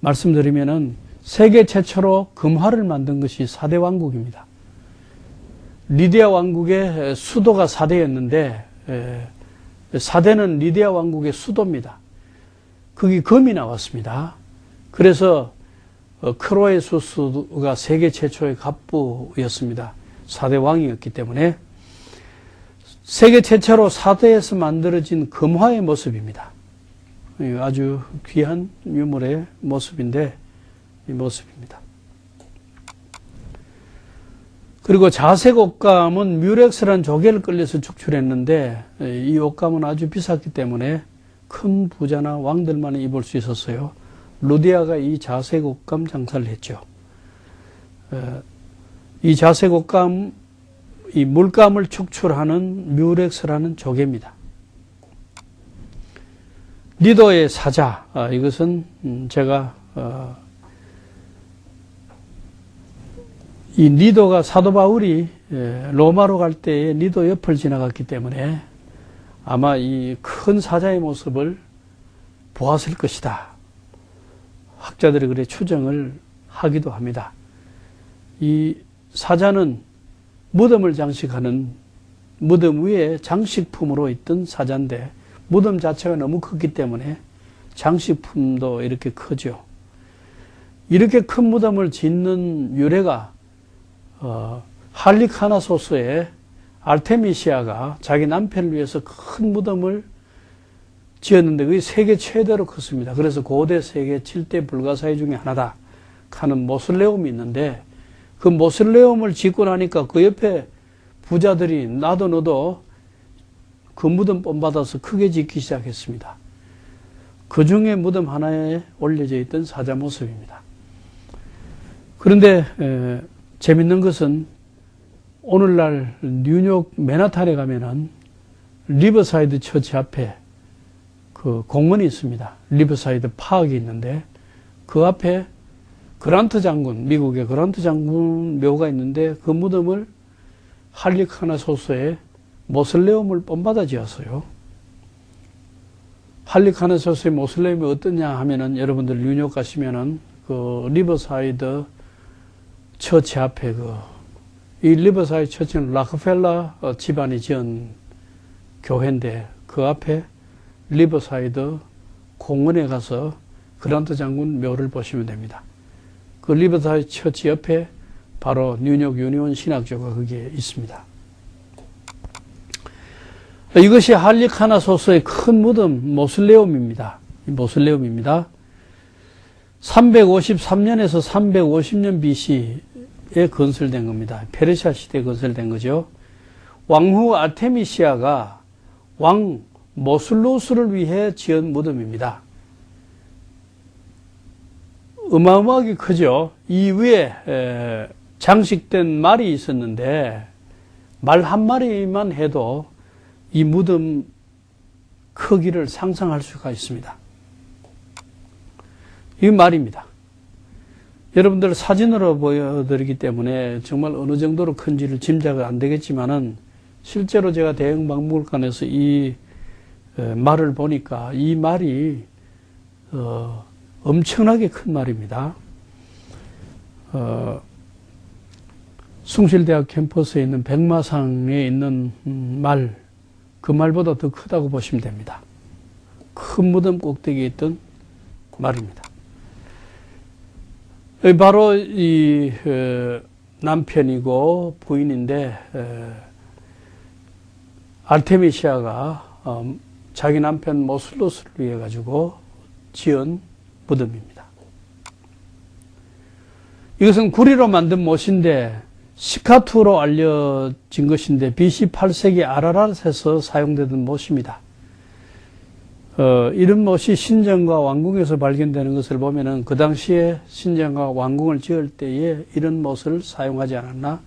말씀드리면은 세계 최초로 금화를 만든 것이 사대 왕국입니다. 리디아 왕국의 수도가 사대였는데 사대는 리디아 왕국의 수도입니다. 거기 금이 나왔습니다. 그래서 크로에수스가 세계 최초의 갑부였습니다. 사대 왕이었기 때문에 세계 최초로 사대에서 만들어진 금화의 모습입니다. 아주 귀한 유물의 모습인데 이 모습입니다. 그리고 자색 옷감은 뮤렉스라는 조개를 끌려서 축출했는데 이 옷감은 아주 비쌌기 때문에 큰 부자나 왕들만 입을 수 있었어요. 루디아가 이 자색 옷감 장사를 했죠. 이 자색 옷감, 이 물감을 축출하는 뮤렉스라는 조개입니다. 니도의 사자, 이것은 제가 이 니도가 사도 바울이 로마로 갈 때에 니도 옆을 지나갔기 때문에 아마 이 큰 사자의 모습을 보았을 것이다. 학자들이 그래 추정을 하기도 합니다. 이 사자는 무덤을 장식하는 무덤 위에 장식품으로 있던 사자인데 무덤 자체가 너무 크기 때문에 장식품도 이렇게 크죠. 이렇게 큰 무덤을 짓는 유래가 할리카나소스의 알테미시아가 자기 남편을 위해서 큰 무덤을 지었는데 그게 세계 최대로 컸습니다. 그래서 고대 세계 7대 불가사의 중에 하나다 하는 모슬레움이 있는데 그 모슬레움을 짓고 나니까 그 옆에 부자들이 나도 너도 그 무덤 본받아서 크게 짓기 시작했습니다. 그 중에 무덤 하나에 올려져 있던 사자 모습입니다. 그런데 재밌는 것은 오늘날 뉴욕 맨하탄에 가면은 리버사이드 처치 앞에 그 공원이 있습니다. 리버사이드 파악이 있는데 그 앞에 그란트 장군, 미국의 그란트 장군 묘가 있는데 그 무덤을 할리카나소스의 모슬레움을 본받아 지었어요. 할리카나소스의 모슬레움이 어떠냐 하면은 여러분들 뉴욕 가시면은 그 리버사이드 처치 앞에 이 리버사이드 처치는 락펠러 집안이 지은 교회인데 그 앞에 리버사이드 공원에 가서 그란트 장군 묘를 보시면 됩니다. 그 리버사이드 처치 옆에 바로 뉴욕 유니온 신학교가 거기에 있습니다. 이것이 할리카나소스의 큰 무덤 모슬레움입니다. 모슬레움입니다. 353년에서 350년 BC에 건설된 겁니다. 페르시아 시대에 건설된 거죠. 왕후 아르테미시아가 왕 모슬루스를 위해 지은 무덤입니다. 어마어마하게 크죠. 이 위에 장식된 말이 있었는데 말 한 마리만 해도 이 무덤 크기를 상상할 수가 있습니다. 이 말입니다. 여러분들 사진으로 보여드리기 때문에 정말 어느 정도로 큰지를 짐작은 안 되겠지만은 실제로 제가 대형박물관에서 이 말을 보니까 이 말이 엄청나게 큰 말입니다. 숭실대학 캠퍼스에 있는 백마상에 있는 말, 그 말보다 더 크다고 보시면 됩니다. 큰 무덤 꼭대기에 있던 말입니다. 바로 이 남편이고 부인인데 아르테미시아가 자기 남편 모슬루스를 위해 가지고 지은 무덤입니다. 이것은 구리로 만든 못인데 시카투로 알려진 것인데 BC 8세기 아라랏에서 사용되던 못입니다. 이런 못이 신전과 왕궁에서 발견되는 것을 보면은 그 당시에 신전과 왕궁을 지을 때에 이런 못을 사용하지 않았나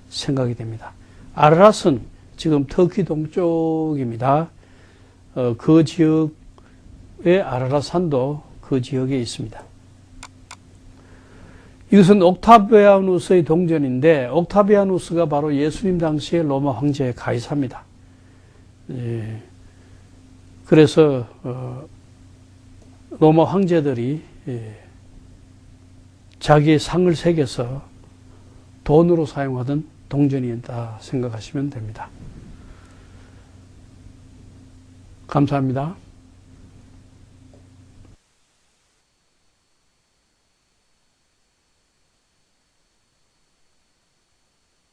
생각이 됩니다. 아라랏은 지금 터키 동쪽입니다. 그 지역의 아라랏 산도 그 지역에 있습니다. 이것은 옥타비아누스의 동전인데 옥타비아누스가 바로 예수님 당시의 로마 황제 가이사입니다. 예. 그래서 로마 황제들이 자기의 상을 새겨서 돈으로 사용하던 동전이었다 생각하시면 됩니다. 감사합니다.